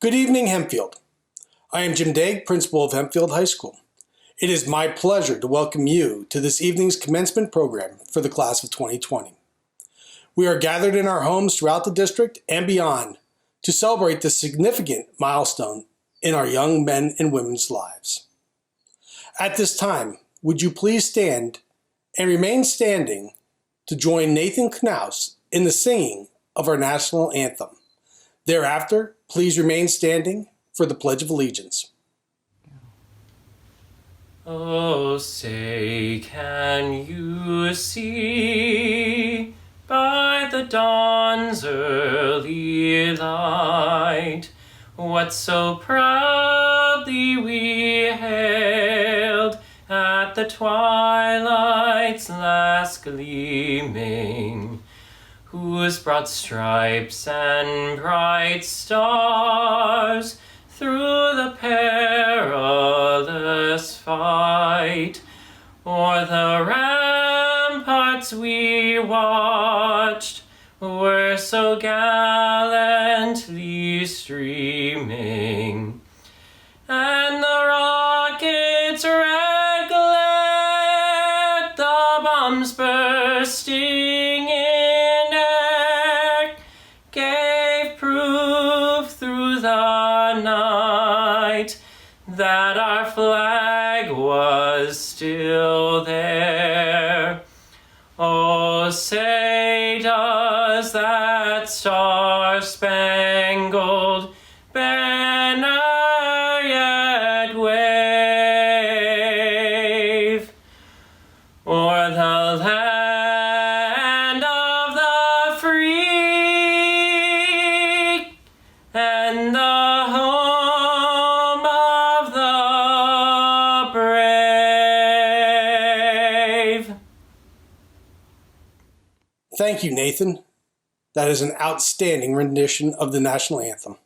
Good evening, Hempfield. I am Jim Daig, principal of Hempfield High School. It is my pleasure to welcome you to this evening's commencement program for the class of 2020. We are gathered in our homes throughout the district and beyond to celebrate this significant milestone in our young men and women's lives. At this time, would you please stand and remain standing to join Nathan Knaus in the singing of our national anthem. Thereafter, please remain standing for the Pledge of Allegiance. Oh, say, can you see by the dawn's early light what so proudly we hailed at the twilight's last gleaming, whose broad stripes and bright stars through the perilous fight o'er the ramparts we watched were so gallantly streaming, and the rockets' red glare, the bombs bursting in air, gave proof through the night that our flag was still there. Oh, say does that star-spangled banner yet wave o'er the land of the free and the home of the brave? Thank you, Nathan. That is an outstanding rendition of the national anthem.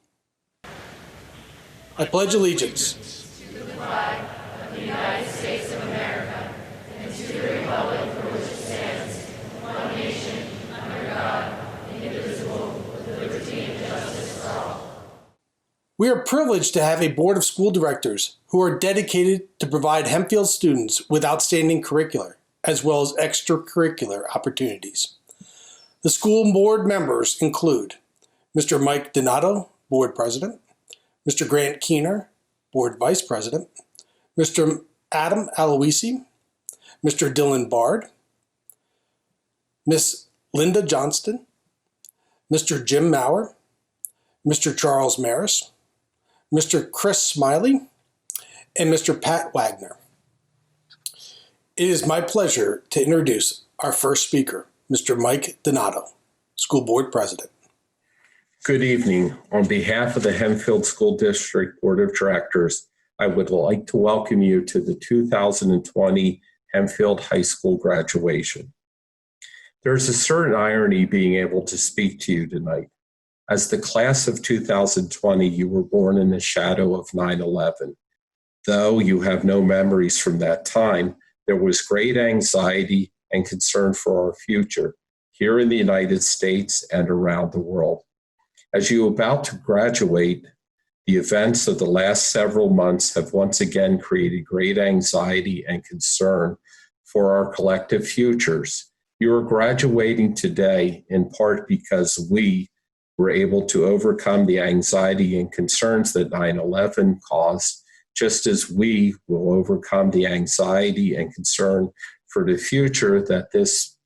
I pledge allegiance to the flag of the United States of America and to the republic for which it stands, one nation, under God, indivisible, with liberty and justice for all. We are privileged to have a board of school directors who are dedicated to provide Hempfield students with outstanding curricular as well as extracurricular opportunities. The school board members include Mr. Mike Donato, board president, Mr. Grant Keener, board vice president, Mr. Adam Aloisi, Mr. Dylan Bard, Miss Linda Johnston, Mr. Jim Maurer, Mr. Charles Maris, Mr. Chris Smiley, and Mr. Pat Wagner. It is my pleasure to introduce our first speaker, Mr. Mike Donato, school board president. Good evening. On behalf of the Hempfield School District Board of Directors, I would like to welcome you to the 2020 Hempfield High School graduation. There's a certain irony being able to speak to you tonight. As the class of 2020, you were born in the shadow of 9/11. Though you have no memories from that time, there was great anxiety and concern for our future here in the United States and around the world. As you are about to graduate, the events of the last several months have once again created great anxiety and concern for our collective futures. You are graduating today in part because we were able to overcome the anxiety and concerns that 9/11 caused, just as we will overcome the anxiety and concern for the future that this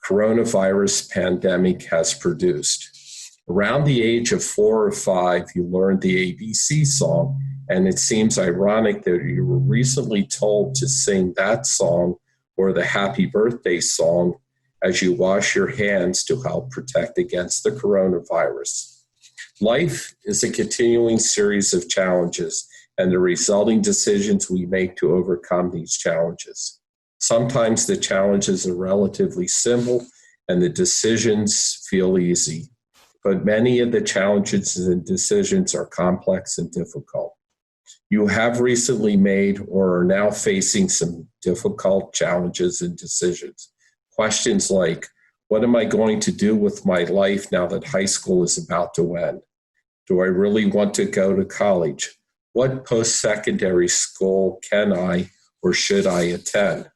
coronavirus pandemic has produced. Around the age of 4 or 5, you learned the ABC song, and it seems ironic that you were recently told to sing that song or the Happy Birthday song as you wash your hands to help protect against the coronavirus. Life is a continuing series of challenges and the resulting decisions we make to overcome these challenges. Sometimes the challenges are relatively simple and the decisions feel easy, but many of the challenges and decisions are complex and difficult. You have recently made or are now facing some difficult challenges and decisions. Questions like, what am I going to do with my life now that high school is about to end? Do I really want to go to college? What post-secondary school can I or should I attend?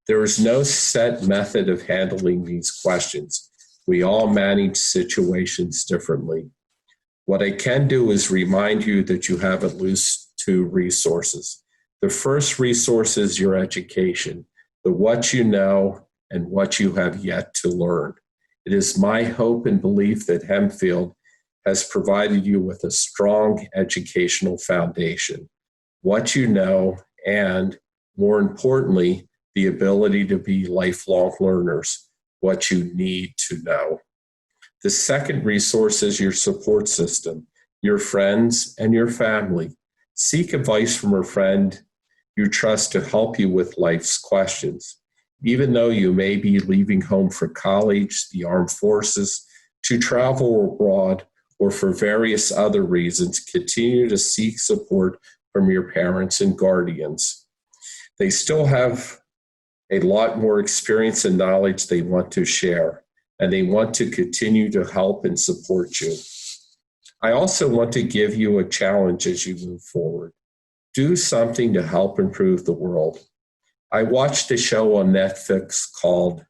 There is no set method of handling these questions. We all manage situations differently. What I can do is remind you that you have at least two resources. The first resource is your education, the what you know and what you have yet to learn. It is my hope and belief that Hempfield has provided you with a strong educational foundation, what you know, and more importantly, the ability to be lifelong learners, what you need to know. The second resource is your support system, your friends and your family. Seek advice from a friend you trust to help you with life's questions. Even though you may be leaving home for college, the armed forces, to travel abroad, or for various other reasons, continue to seek support from your parents and guardians. They still have a lot more experience and knowledge they want to share, and they want to continue to help and support you. I also want to give you a challenge as you move forward. Do something to help improve the world. I watched a show on Netflix called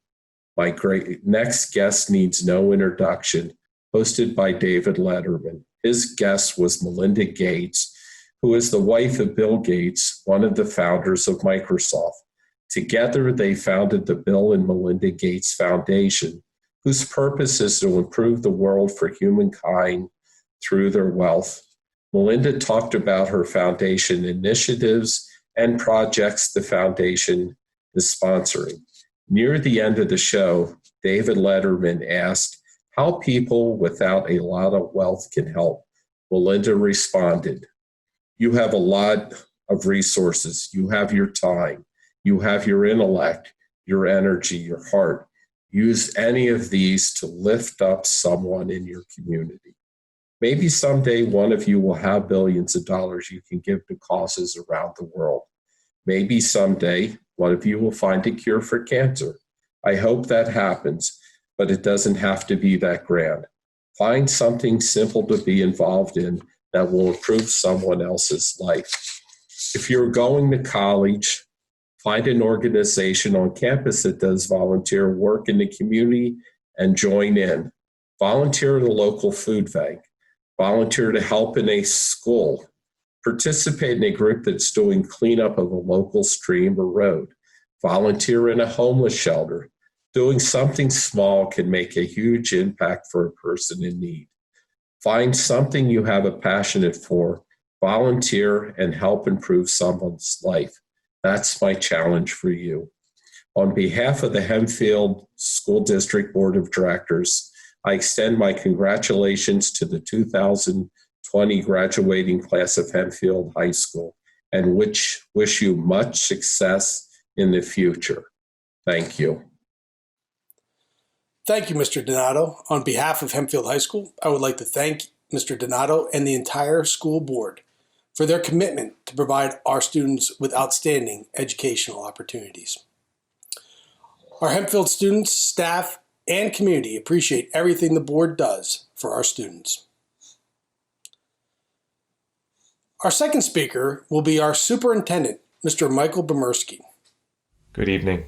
My Great Next Guest Needs No Introduction, hosted by David Letterman. His guest was Melinda Gates, who is the wife of Bill Gates, one of the founders of Microsoft. Together, they founded the Bill and Melinda Gates Foundation, whose purpose is to improve the world for humankind through their wealth. Melinda talked about her foundation initiatives and projects the foundation is sponsoring. Near the end of the show, David Letterman asked how people without a lot of wealth can help. Melinda responded, "You have a lot of resources. You have your time. You have your intellect, your energy, your heart. Use any of these to lift up someone in your community. Maybe someday one of you will have billions of dollars you can give to causes around the world. Maybe someday one of you will find a cure for cancer. I hope that happens, but it doesn't have to be that grand. Find something simple to be involved in that will improve someone else's life. If you're going to college, find an organization on campus that does volunteer work in the community and join in. Volunteer at a local food bank. Volunteer to help in a school. Participate in a group that's doing cleanup of a local stream or road. Volunteer in a homeless shelter. Doing something small can make a huge impact for a person in need. Find something you have a passion for, volunteer, and help improve someone's life. That's my challenge for you. On behalf of the Hempfield School District Board of Directors, I extend my congratulations to the 2020 graduating class of Hempfield High School and wish you much success in the future. Thank you. Thank you, Mr. Donato. On behalf of Hempfield High School, I would like to thank Mr. Donato and the entire school board for their commitment to provide our students with outstanding educational opportunities. Our Hempfield students, staff, and community appreciate everything the board does for our students. Our second speaker will be our superintendent, Mr. Michael Bomerski. Good evening.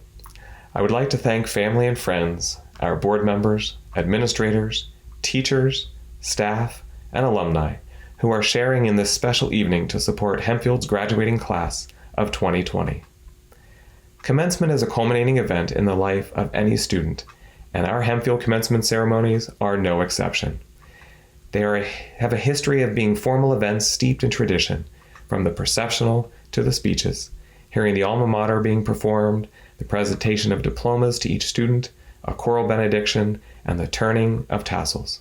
I would like to thank family and friends, our board members, administrators, teachers, staff, and alumni who are sharing in this special evening to support Hempfield's graduating class of 2020. Commencement is a culminating event in the life of any student, and our Hempfield commencement ceremonies are no exception. They have a history of being formal events steeped in tradition, from the processional to the speeches, hearing the alma mater being performed, the presentation of diplomas to each student, a choral benediction, and the turning of tassels.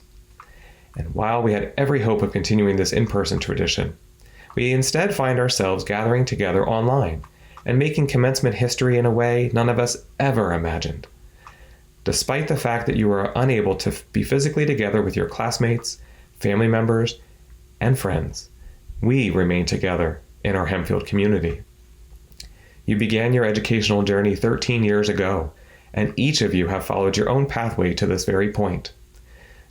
And while we had every hope of continuing this in-person tradition, we instead find ourselves gathering together online and making commencement history in a way none of us ever imagined. Despite the fact that you are unable to be physically together with your classmates, family members, and friends, we remain together in our Hempfield community. You began your educational journey 13 years ago, and each of you have followed your own pathway to this very point.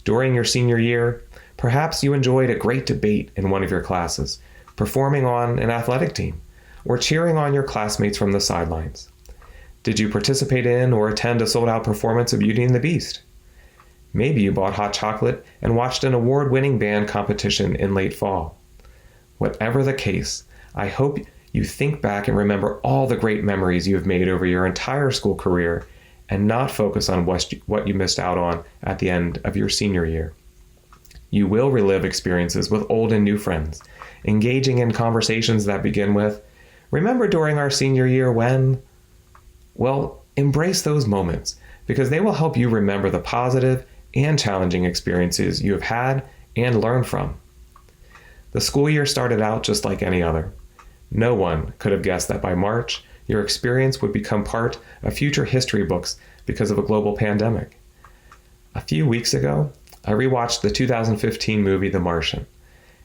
During your senior year, Perhaps you enjoyed a great debate in one of your classes, performing on an athletic team, or cheering on your classmates from the sidelines. Did you participate in or attend a sold-out performance of Beauty and the Beast? Maybe you bought hot chocolate and watched an award-winning band competition in late fall. Whatever the case, I hope you think back and remember all the great memories you have made over your entire school career and not focus on what you missed out on at the end of your senior year. You will relive experiences with old and new friends, engaging in conversations that begin with, "Remember during our senior year when?" Well, embrace those moments because they will help you remember the positive and challenging experiences you have had and learned from. The school year started out just like any other. No one could have guessed that by March, your experience would become part of future history books because of a global pandemic. A few weeks ago, I rewatched the 2015 movie The Martian,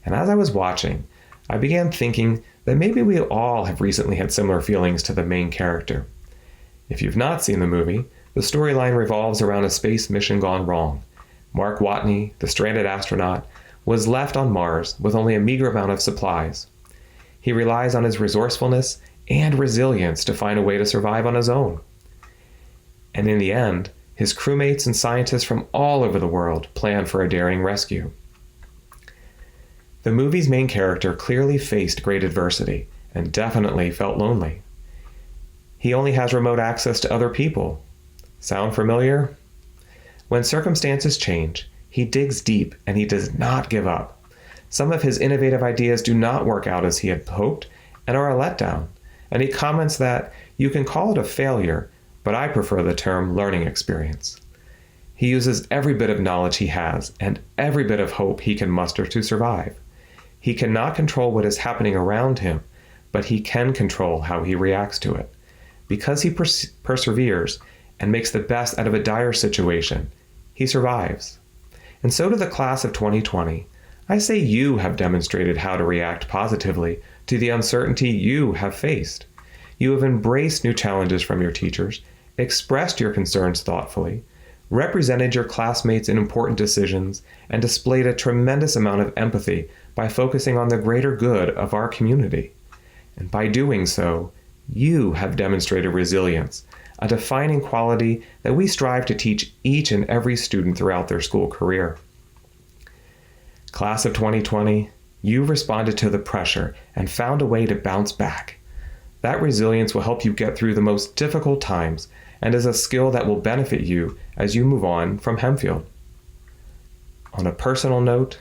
and as I was watching, I began thinking that maybe we all have recently had similar feelings to the main character. If you've not seen the movie, the storyline revolves around a space mission gone wrong. Mark Watney, the stranded astronaut, was left on Mars with only a meager amount of supplies. He relies on his resourcefulness and resilience to find a way to survive on his own. And in the end, his crewmates and scientists from all over the world plan for a daring rescue. The movie's main character clearly faced great adversity and definitely felt lonely. He only has remote access to other people. Sound familiar? When circumstances change, he digs deep and he does not give up. Some of his innovative ideas do not work out as he had hoped and are a letdown. And he comments that you can call it a failure, but I prefer the term learning experience. He uses every bit of knowledge he has and every bit of hope he can muster to survive. He cannot control what is happening around him, but he can control how he reacts to it. Because he perseveres and makes the best out of a dire situation, he survives. And so to the class of 2020, I say you have demonstrated how to react positively to the uncertainty you have faced. You have embraced new challenges from your teachers, expressed your concerns thoughtfully, represented your classmates in important decisions, and displayed a tremendous amount of empathy by focusing on the greater good of our community. And by doing so, you have demonstrated resilience, a defining quality that we strive to teach each and every student throughout their school career. Class of 2020, you responded to the pressure and found a way to bounce back. That resilience will help you get through the most difficult times and is a skill that will benefit you as you move on from Hempfield. On a personal note,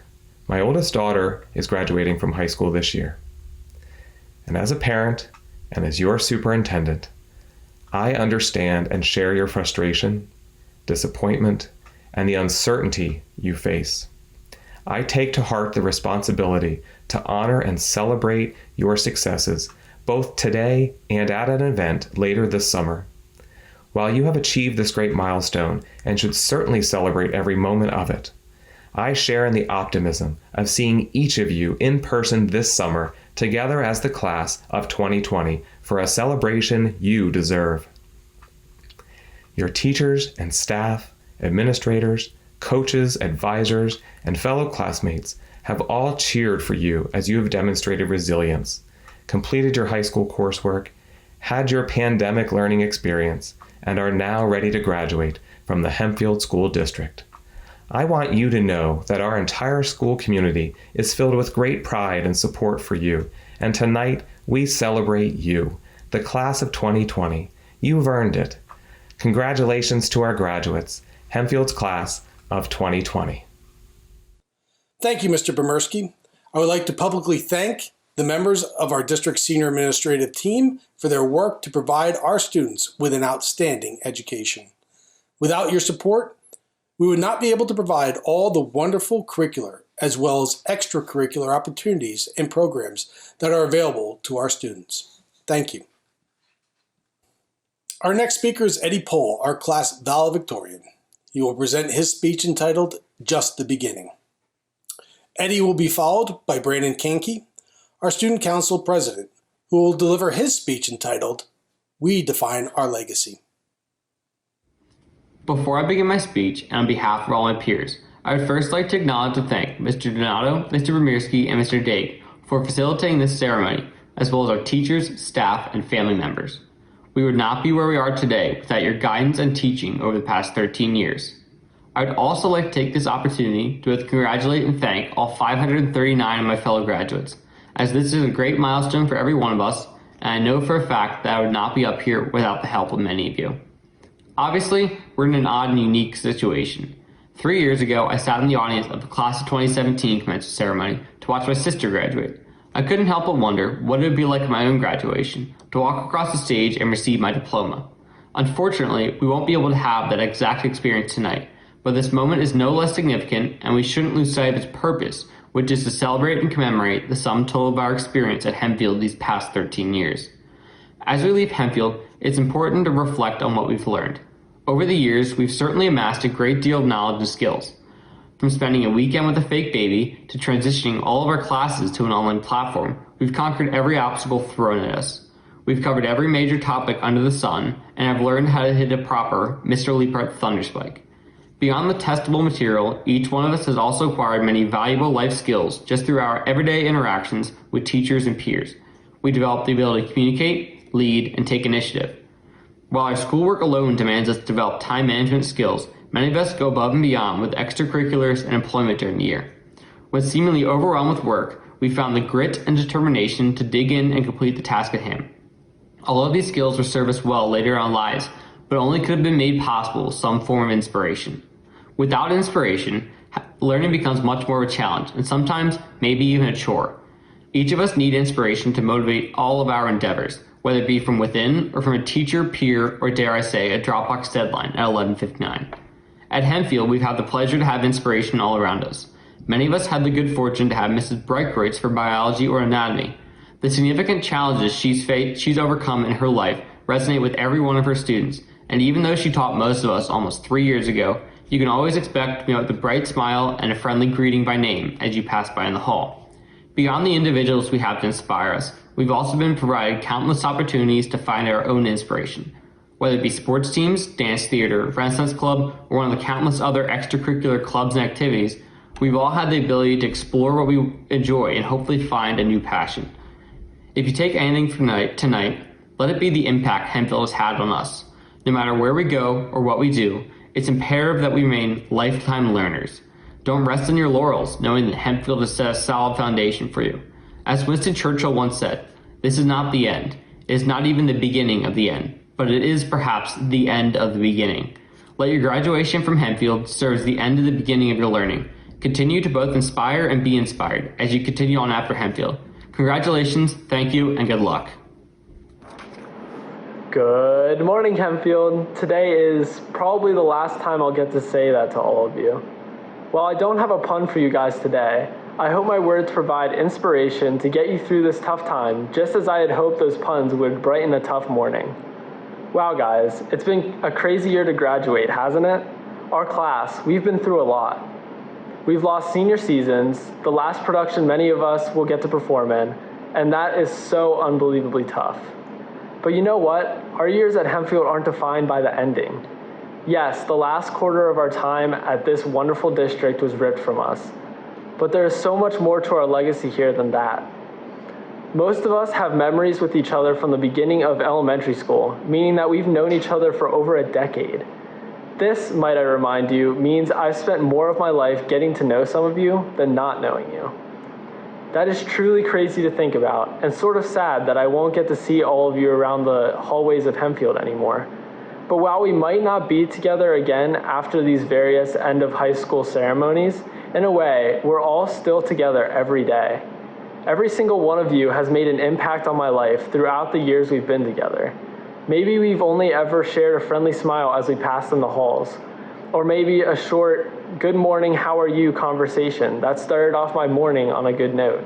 my oldest daughter is graduating from high school this year. And as a parent, and as your superintendent, I understand and share your frustration, disappointment, and the uncertainty you face. I take to heart the responsibility to honor and celebrate your successes, both today and at an event later this summer. While you have achieved this great milestone and should certainly celebrate every moment of it, I share in the optimism of seeing each of you in person this summer together as the class of 2020 for a celebration you deserve. Your teachers and staff, administrators, coaches, advisors, and fellow classmates have all cheered for you as you have demonstrated resilience, completed your high school coursework, had your pandemic learning experience, and are now ready to graduate from the Hempfield School District. I want you to know that our entire school community is filled with great pride and support for you, and tonight we celebrate you, the class of 2020. You've earned it. Congratulations to our graduates, Hempfield's class of 2020. Thank you, Mr. Bomersky. I would like to publicly thank the members of our district senior administrative team for their work to provide our students with an outstanding education. Without your support, we would not be able to provide all the wonderful curricular as well as extracurricular opportunities and programs that are available to our students. Thank you. Our next speaker is Eddie Pohl, our class valedictorian. He will present his speech entitled, Just the Beginning. Eddie will be followed by Brandon Kanke, our student council president, who will deliver his speech entitled, We Define Our Legacy. Before I begin my speech, and on behalf of all my peers, I would first like to acknowledge and thank Mr. Donato, Mr. Bramirsky, and Mr. Dake for facilitating this ceremony, as well as our teachers, staff, and family members. We would not be where we are today without your guidance and teaching over the past 13 years. I would also like to take this opportunity to both congratulate and thank all 539 of my fellow graduates, as this is a great milestone for every one of us, and I know for a fact that I would not be up here without the help of many of you. Obviously, we're in an odd and unique situation. 3 years ago, I sat in the audience of the class of 2017 commencement ceremony to watch my sister graduate. I couldn't help but wonder what it would be like at my own graduation, to walk across the stage and receive my diploma. Unfortunately, we won't be able to have that exact experience tonight, but this moment is no less significant, and we shouldn't lose sight of its purpose, which is to celebrate and commemorate the sum total of our experience at Hempfield these past 13 years. As we leave Hempfield, it's important to reflect on what we've learned. Over the years, we've certainly amassed a great deal of knowledge and skills. From spending a weekend with a fake baby to transitioning all of our classes to an online platform, we've conquered every obstacle thrown at us. We've covered every major topic under the sun and have learned how to hit a proper Mr. Leapart thunderspike. Beyond the testable material, each one of us has also acquired many valuable life skills just through our everyday interactions with teachers and peers. We developed the ability to communicate, lead, and take initiative. While our schoolwork alone demands us to develop time management skills, many of us go above and beyond with extracurriculars and employment during the year. When seemingly overwhelmed with work, we found the grit and determination to dig in and complete the task at hand. All of these skills will serve us well later on in lives, but only could have been made possible with some form of inspiration. Without inspiration, learning becomes much more of a challenge, and sometimes maybe even a chore. Each of us need inspiration to motivate all of our endeavors, whether it be from within or from a teacher, peer, or dare I say, a Dropbox deadline at 11:59. At Hempfield, we've had the pleasure to have inspiration all around us. Many of us had the good fortune to have Mrs. Breitkreutz for biology or anatomy. The significant challenges she's overcome in her life resonate with every one of her students, and even though she taught most of us almost 3 years ago, you can always expect to be met with a bright smile and a friendly greeting by name as you pass by in the hall. Beyond the individuals we have to inspire us, we've also been provided countless opportunities to find our own inspiration. Whether it be sports teams, dance theater, Renaissance Club, or one of the countless other extracurricular clubs and activities, we've all had the ability to explore what we enjoy and hopefully find a new passion. If you take anything from tonight, let it be the impact Hempfield has had on us. No matter where we go or what we do, it's imperative that we remain lifetime learners. Don't rest on your laurels, knowing that Hempfield has set a solid foundation for you. As Winston Churchill once said, this is not the end. It is not even the beginning of the end, but it is perhaps the end of the beginning. Let your graduation from Hempfield serve as the end of the beginning of your learning. Continue to both inspire and be inspired as you continue on after Hempfield. Congratulations, thank you, and good luck. Good morning, Hempfield. Today is probably the last time I'll get to say that to all of you. While I don't have a pun for you guys today, I hope my words provide inspiration to get you through this tough time, just as I had hoped those puns would brighten a tough morning. Wow, guys, it's been a crazy year to graduate, hasn't it? Our class, we've been through a lot. We've lost senior seasons, the last production many of us will get to perform in, and that is so unbelievably tough. But you know what? Our years at Hempfield aren't defined by the ending. Yes, the last quarter of our time at this wonderful district was ripped from us, but there is so much more to our legacy here than that. Most of us have memories with each other from the beginning of elementary school, meaning that we've known each other for over a decade. This, might I remind you, means I've spent more of my life getting to know some of you than not knowing you. That is truly crazy to think about, and sort of sad that I won't get to see all of you around the hallways of Hempfield anymore. But while we might not be together again after these various end of high school ceremonies, in a way, we're all still together every day. Every single one of you has made an impact on my life throughout the years we've been together. Maybe we've only ever shared a friendly smile as we passed in the halls, or maybe a short, good morning, how are you conversation that started off my morning on a good note.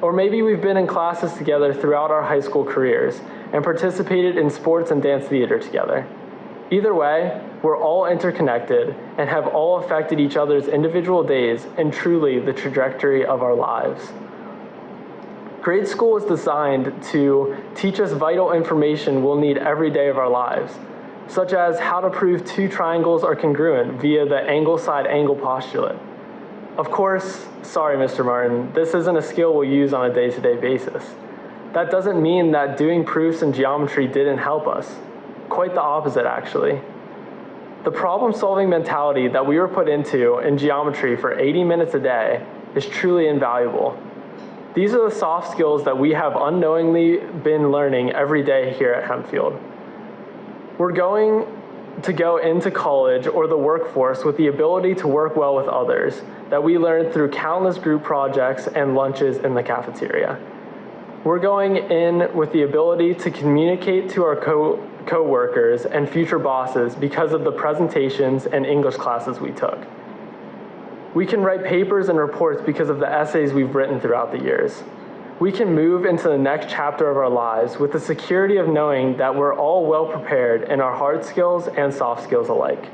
Or maybe we've been in classes together throughout our high school careers and participated in sports and dance theater together. Either way, we're all interconnected and have all affected each other's individual days and truly the trajectory of our lives. Grade school is designed to teach us vital information we'll need every day of our lives. such as how to prove two triangles are congruent via the angle-side-angle postulate. Of course, sorry, Mr. Martin, this isn't a skill we'll use on a day-to-day basis. That doesn't mean that doing proofs in geometry didn't help us. Quite the opposite, actually. The problem-solving mentality that we were put into in geometry for 80 minutes a day is truly invaluable. These are the soft skills that we have unknowingly been learning every day here at Hempfield. We're going to go into college or the workforce with the ability to work well with others that we learned through countless group projects and lunches in the cafeteria. We're going in with the ability to communicate to our co-workers and future bosses because of the presentations and English classes we took. We can write papers and reports because of the essays we've written throughout the years. We can move into the next chapter of our lives with the security of knowing that we're all well prepared in our hard skills and soft skills alike.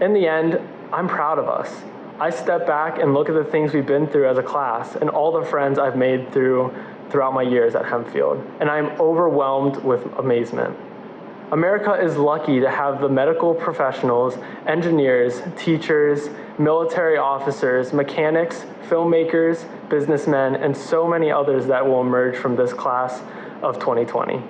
In the end, I'm proud of us. I step back and look at the things we've been through as a class and all the friends I've made throughout my years at Hempfield, and I'm overwhelmed with amazement. America is lucky to have the medical professionals, engineers, teachers, military officers, mechanics, filmmakers, businessmen, and so many others that will emerge from this class of 2020.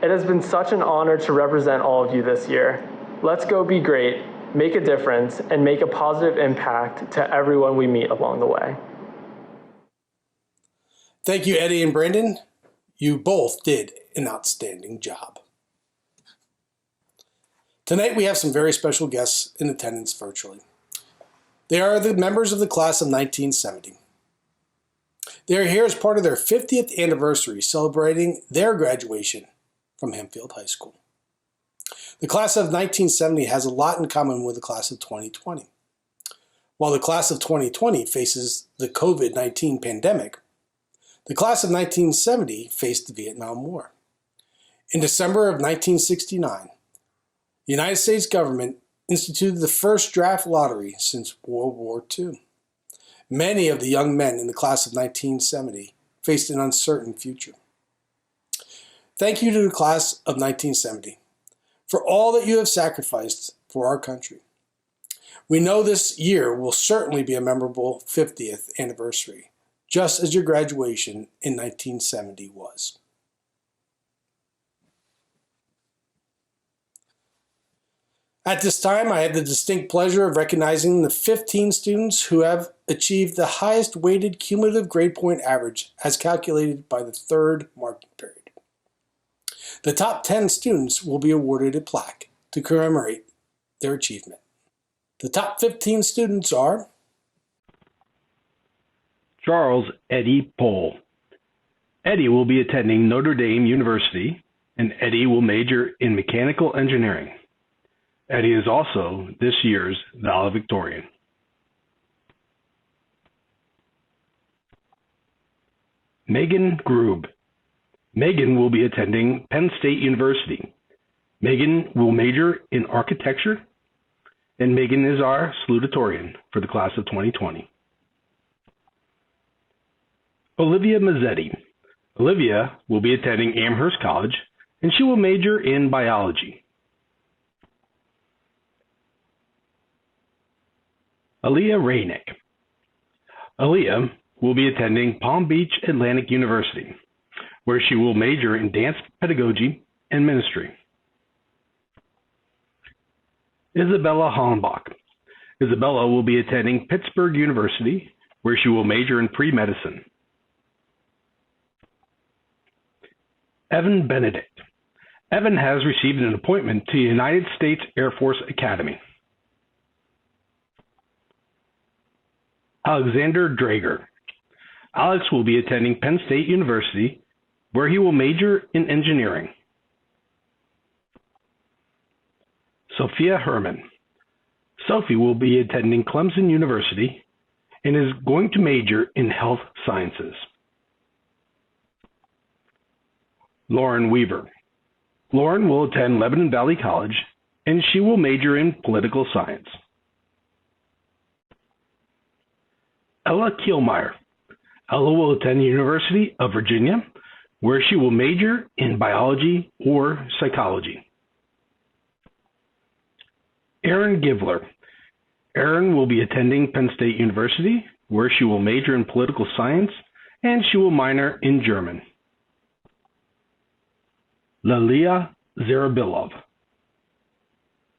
It has been such an honor to represent all of you this year. Let's go be great, make a difference, and make a positive impact to everyone we meet along the way. Thank you, Eddie and Brandon. You both did an outstanding job. Tonight we have some very special guests in attendance virtually. They are the members of the class of 1970. They are here as part of their 50th anniversary celebrating their graduation from Hempfield High School. The class of 1970 has a lot in common with the class of 2020. While the class of 2020 faces the COVID-19 pandemic, the class of 1970 faced the Vietnam War. In December of 1969, the United States government instituted the first draft lottery since World War II. Many of the young men in the class of 1970 faced an uncertain future. Thank you to the class of 1970 for all that you have sacrificed for our country. We know this year will certainly be a memorable 50th anniversary, just as your graduation in 1970 was. At this time, I have the distinct pleasure of recognizing the 15 students who have achieved the highest weighted cumulative grade point average as calculated by the third marking period. The top 10 students will be awarded a plaque to commemorate their achievement. The top 15 students are Charles Eddie Pohl. Eddie will be attending Notre Dame University, and Eddie will major in mechanical engineering. Eddie is also this year's valedictorian. Megan Grube. Megan will be attending Penn State University. Megan will major in architecture, and Megan is our salutatorian for the class of 2020. Olivia Mazzetti. Olivia will be attending Amherst College, and she will major in biology. Aaliyah Rainick. Aaliyah will be attending Palm Beach Atlantic University, where she will major in dance pedagogy and ministry. Isabella Hollenbach. Isabella will be attending Pittsburgh University, where she will major in pre-medicine. Evan Benedict. Evan has received an appointment to the United States Air Force Academy. Alexander Drager. Alex will be attending Penn State University, where he will major in engineering. Sophia Herman. Sophie will be attending Clemson University and is going to major in health sciences. Lauren Weaver. Lauren will attend Lebanon Valley College, and she will major in political science. Ella Kielmeyer. Ella will attend the University of Virginia, where she will major in biology or psychology. Erin Givler. Erin will be attending Penn State University, where she will major in political science and she will minor in German. Lalia Zarabilov.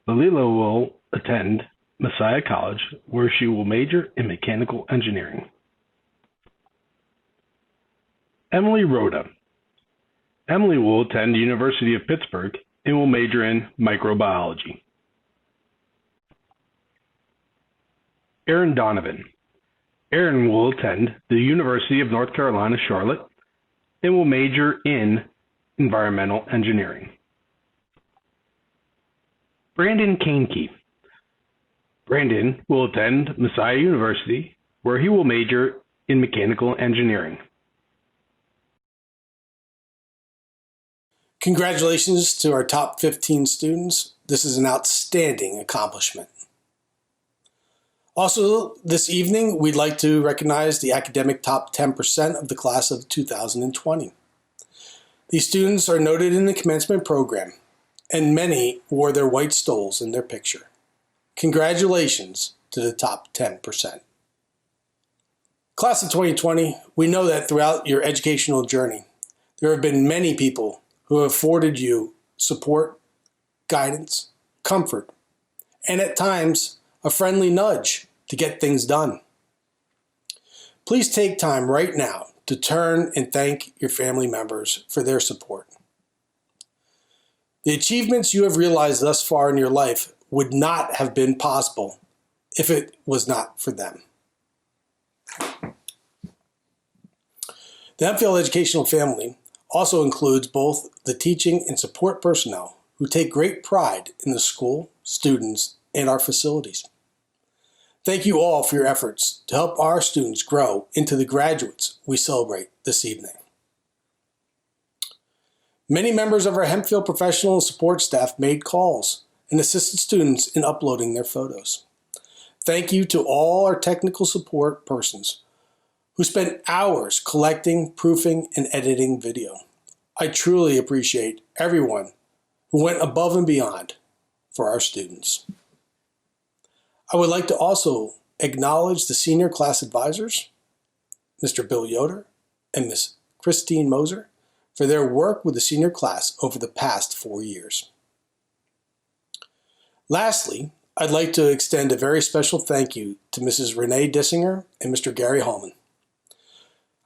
Lalila will attend Messiah College, where she will major in mechanical engineering. Emily Rhoda. Emily will attend the University of Pittsburgh and will major in microbiology. Aaron Donovan. Aaron will attend the University of North Carolina, Charlotte, and will major in environmental engineering. Brandon Kahnke. Brandon will attend Messiah University, where he will major in mechanical engineering. Congratulations to our top 15 students. This is an outstanding accomplishment. Also, this evening, we'd like to recognize the academic top 10% of the class of 2020. These students are noted in the commencement program, and many wore their white stoles in their picture. Congratulations to the top 10%. Class of 2020, we know that throughout your educational journey, there have been many people who have afforded you support, guidance, comfort, and at times, a friendly nudge to get things done. Please take time right now to turn and thank your family members for their support. The achievements you have realized thus far in your life would not have been possible if it was not for them. The Hempfield educational family also includes both the teaching and support personnel who take great pride in the school, students, and our facilities. Thank you all for your efforts to help our students grow into the graduates we celebrate this evening. Many members of our Hempfield professional and support staff made calls and assisted students in uploading their photos. Thank you to all our technical support persons who spent hours collecting, proofing, and editing video. I truly appreciate everyone who went above and beyond for our students. I would like to also acknowledge the senior class advisors, Mr. Bill Yoder and Ms. Christine Moser, for their work with the senior class over the past 4 years. Lastly, I'd like to extend a very special thank you to Mrs. Renee Dissinger and Mr. Gary Hallman.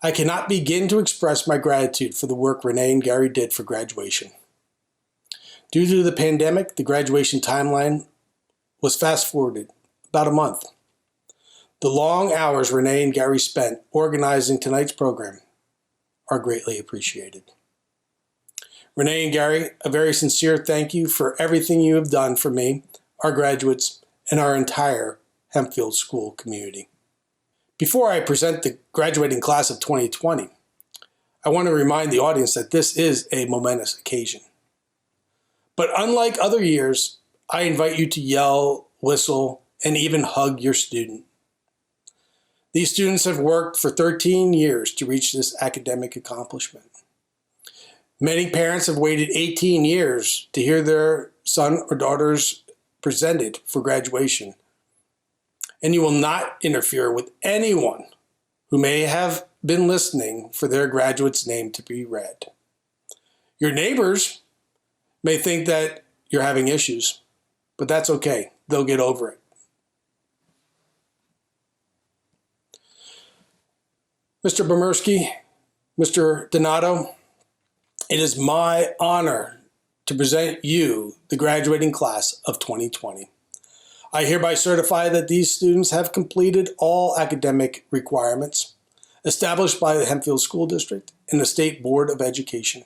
I cannot begin to express my gratitude for the work Renee and Gary did for graduation. Due to the pandemic, the graduation timeline was fast-forwarded about a month. The long hours Renee and Gary spent organizing tonight's program are greatly appreciated. Renee and Gary, a very sincere thank you for everything you have done for me, our graduates, and our entire Hempfield school community. Before I present the graduating class of 2020, I want to remind the audience that this is a momentous occasion. But unlike other years, I invite you to yell, whistle, and even hug your student. These students have worked for 13 years to reach this academic accomplishment. Many parents have waited 18 years to hear their son or daughters presented for graduation. And you will not interfere with anyone who may have been listening for their graduate's name to be read. Your neighbors may think that you're having issues, but that's okay. They'll get over it. Mr. Bomerski, Mr. Donato, it is my honor to present you the graduating class of 2020. I hereby certify that these students have completed all academic requirements established by the Hempfield School District and the State Board of Education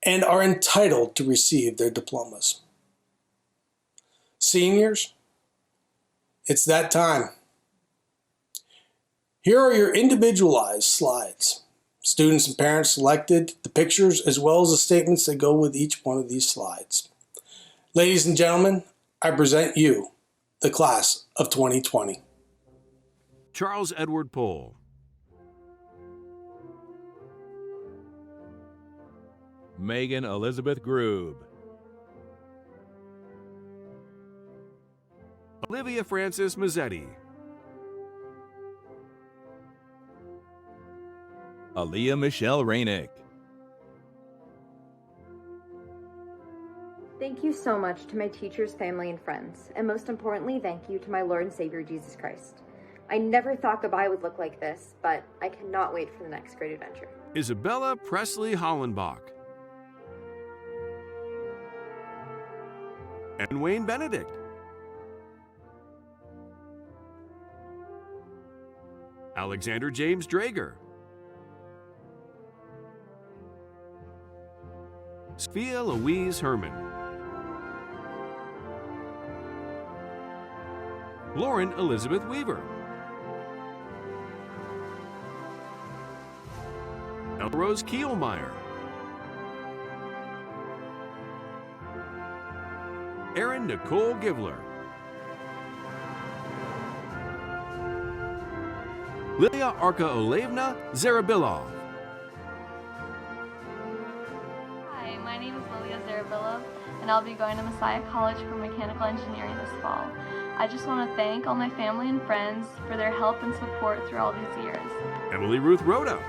and are entitled to receive their diplomas. Seniors, it's that time. Here are your individualized slides. Students and parents selected the pictures as well as the statements that go with each one of these slides. Ladies and gentlemen, I present you the class of 2020. Charles Edward Pohl, Megan Elizabeth Grube, Olivia Francis Mazzetti. Aaliyah Michelle Rainick. Thank you so much to my teachers, family, and friends. And most importantly, thank you to my Lord and Savior, Jesus Christ. I never thought goodbye would look like this, but I cannot wait for the next great adventure. Isabella Presley Hollenbach. And Wayne Benedict. Alexander James Drager. Sophia Louise Herman. Lauren Elizabeth Weaver. Elrose Kielmeyer. Erin Nicole Givler. Lilia Arka Olevna Zarabilov. Hi, my name is Lilia Zarabilov, and I'll be going to Messiah College for Mechanical Engineering this fall. I just want to thank all my family and friends for their help and support through all these years. Emily Ruth Rhoda.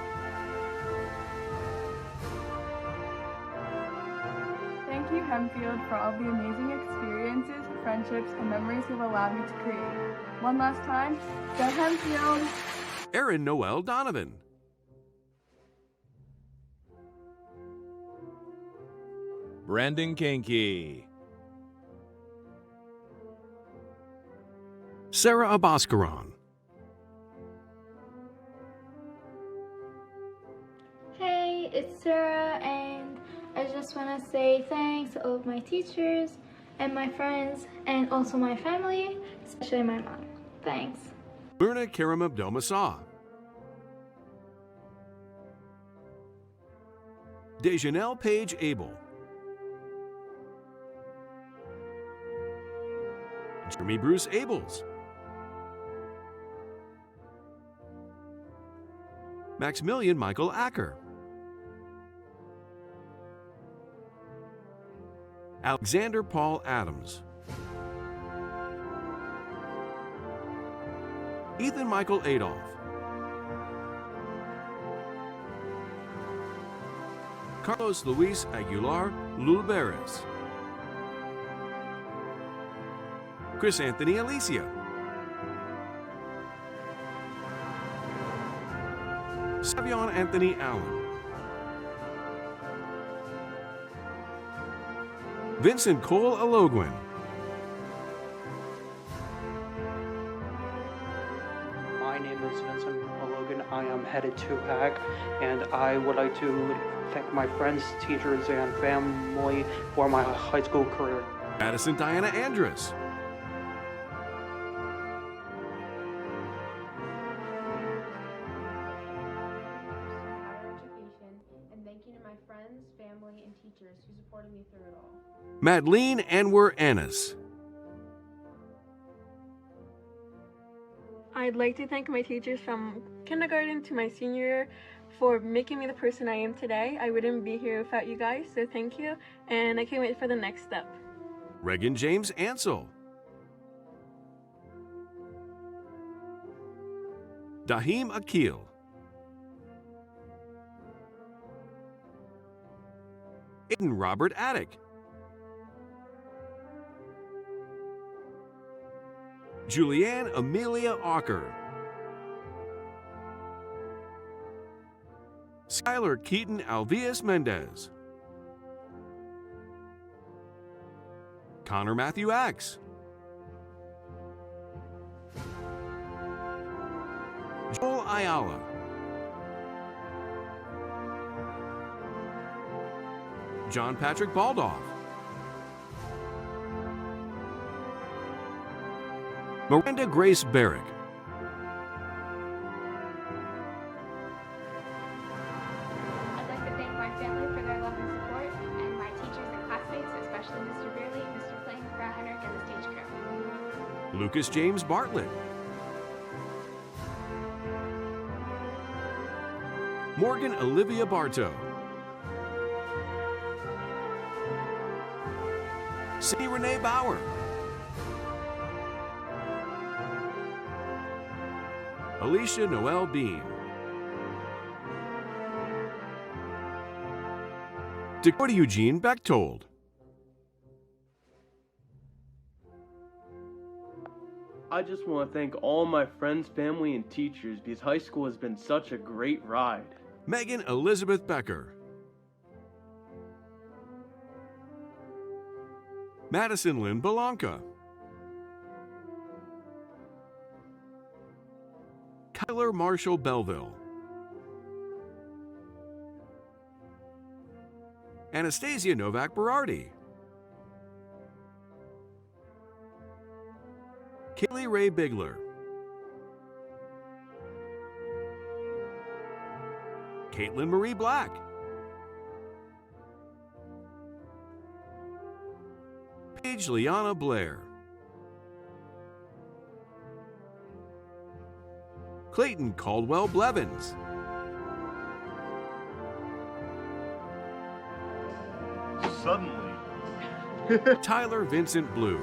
Thank you, Hempfield, for all the amazing experiences, friendships, and memories you've allowed me to create. One last time, go Hempfield! Erin Noel Donovan. Brandon Kinky. Sarah Abascaron. Hey, it's Sarah, and I just want to say thanks to all of my teachers and my friends and also my family, especially my mom. Thanks. Myrna Karam Abdel-Massah. Dejanelle Page Abel. Jeremy Bruce Abels. Maximilian Michael Acker. Alexander Paul Adams. Ethan Michael Adolph. Carlos Luis Aguilar Lulberes. Chris Anthony Alicia. Savion Anthony Allen. Vincent Cole Alogwin. My name is Vincent Logan. I am headed to HAG, and I would like to thank my friends, teachers, and family for my high school career. Addison Diana Andrus. And thank you to my friends, family, and teachers who supported me through it all. Madeleine Anwer Annis. I'd like to thank my teachers from kindergarten to my senior year for making me the person I am today. I wouldn't be here without you guys, so thank you, and I can't wait for the next step. Regan James Ansel. Dahim Akil. Aiden Robert Attic. Julianne Amelia Auker. Skylar Keaton Alvias Mendez. Connor Matthew Axe. Joel Ayala. John Patrick Baldoff. Miranda Grace Barrick. I'd like to thank my family for their love and support, and my teachers and classmates, especially Mr. Beerley, Mr. Kling, Frau Henrik, and the stage crew. Lucas James Bartlett. Morgan Olivia Bartow. Cindy Renee Bauer. Alicia Noel Bean. Dakota Eugene Bechtold. I just want to thank all my friends, family, and teachers because high school has been such a great ride. Megan Elizabeth Becker. Madison Lynn Belanca. Kyler Marshall Belleville. Anastasia Novak Berardi. Kaylee Ray Bigler. Caitlin Marie Black. Paige Liana Blair. Clayton Caldwell Blevins. Suddenly. Tyler Vincent Blue.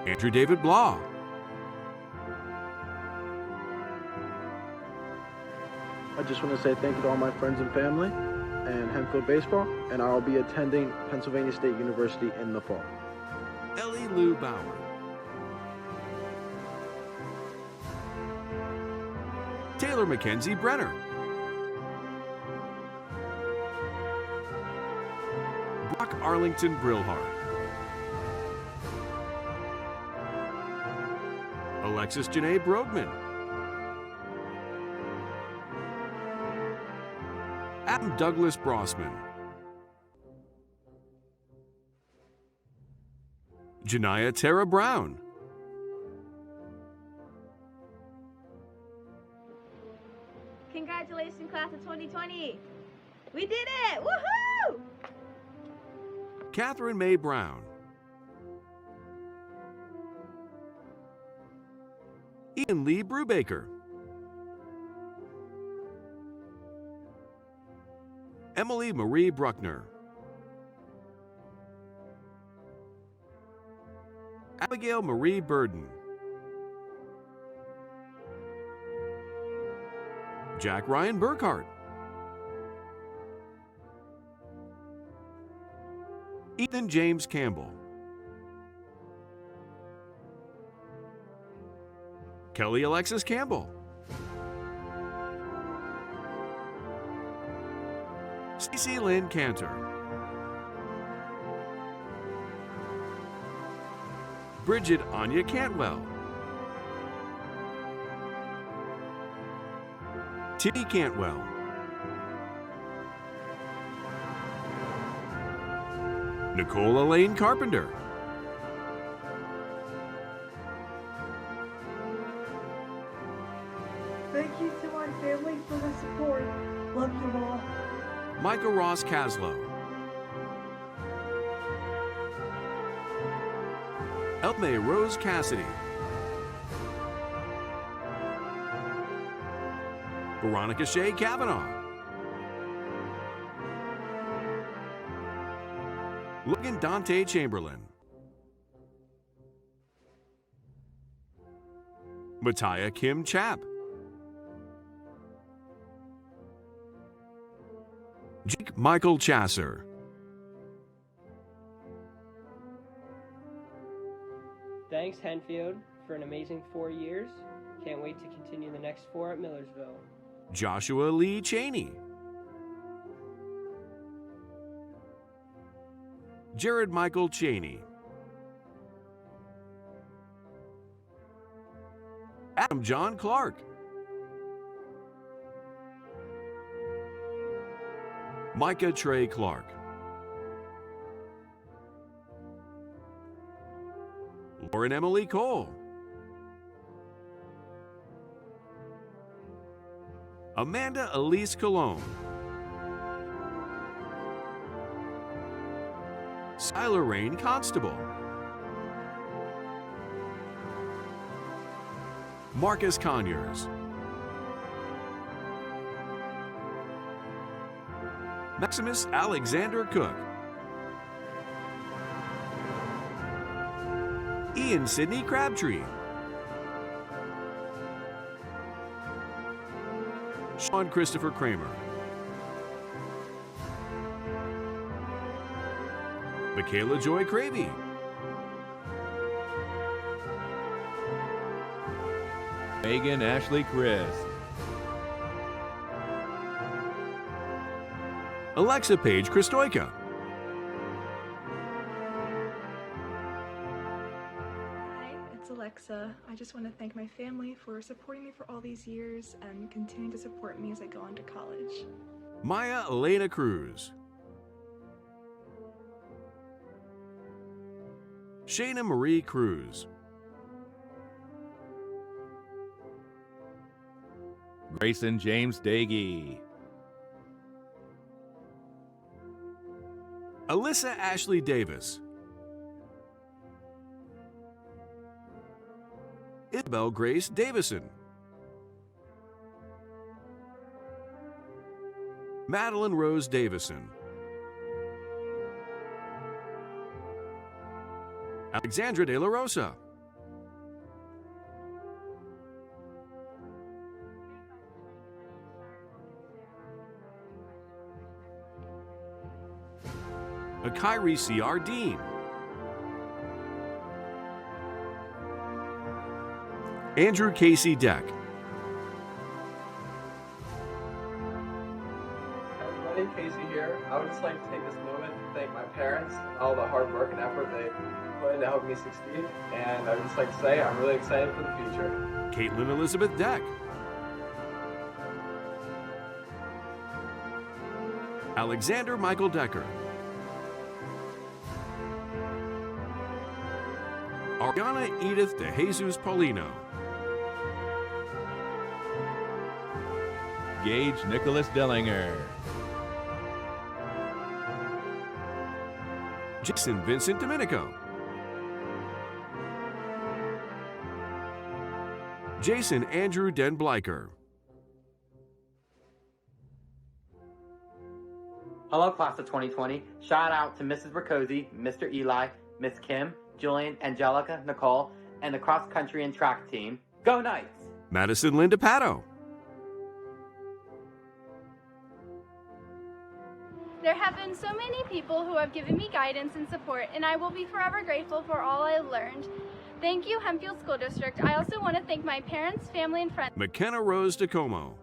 Andrew David Blah. I just want to say thank you to all my friends and family and Hempfield Baseball, and I'll be attending Pennsylvania State University in the fall. Ellie Lou Bauer. Taylor Mackenzie Brenner. Brock Arlington Brillhart. Alexis Janae Brogman. Adam Douglas Brossman. Janiyah Tara Brown. Congratulations, class of 2020. We did it! Woohoo! Catherine May Brown. Ian Lee Brubaker. Emily Marie Bruckner. Abigail Marie Burden. Jack Ryan Burkhart. Ethan James Campbell. Kelly Alexis Campbell. Stacy Lynn Cantor. Bridget Anya Cantwell. Timmy Cantwell. Nicole Elaine Carpenter. Thank you to my family for the support. Love you all. Micah Ross Caslow. Elme Rose Cassidy. Veronica Shea Kavanaugh. Logan Dante Chamberlain. Mattia Kim Chap. Jake Michael Chasser. Thanks, Hempfield, for an amazing 4 years. Can't wait to continue the next 4 at Millersville. Joshua Lee Cheney. Jared Michael Cheney. Adam John Clark. Micah Trey Clark. Lauren Emily Cole. Amanda Elise Cologne. Skylar Rain Constable. Marcus Conyers. Maximus Alexander Cook. Ian Sidney Crabtree, Sean Christopher Kramer, Michaela Joy Cravey, Megan Ashley Chris, Alexa Paige Kristoika, Hi, it's Alexa. I just want to thank my family for supporting me for all these years and continuing to support me as I go on to college. Maya Elena Cruz, Shayna Marie Cruz, Grayson James Dagey, Alyssa Ashley Davis, Isabel Grace Davison, Madeline Rose Davison, Alexandra De La Rosa, Kyrie C.R. Dean, Andrew Casey Deck, Everybody, Casey here. I would just like to take this moment to thank my parents and all the hard work and effort they put in to help me succeed. And I would just like to say I'm really excited for the future. Caitlin Elizabeth Deck, Alexander Michael Decker, Ariana Edith De Jesus Paulino, Gage Nicholas Dellinger, Jason Vincent Domenico, Jason Andrew Den Bleicher, Hello, class of 2020. Shout out to Mrs. Riccozzi, Mr. Eli, Miss Kim, Julian, Angelica, Nicole, and the cross country and track team. Go Knights! Madison Linda Pato, There have been so many people who have given me guidance and support, and I will be forever grateful for all I have learned. Thank you, Hempfield School District. I also want to thank my parents, family, and friends. McKenna Rose DeComo,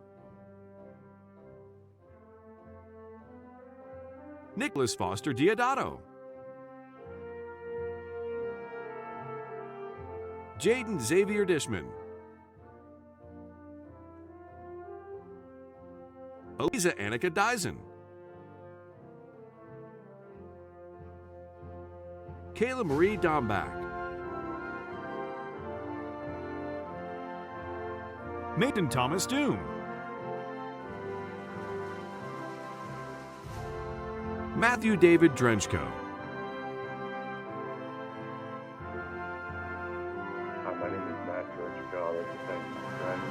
Nicholas Foster Diodato, Jaden Xavier Dishman, Eliza Annika Dyson, Kayla Marie Dombach, Nathan Thomas Doom, Matthew David Drenchko, Hi, my name is Matt George. I'd like to thank my friends,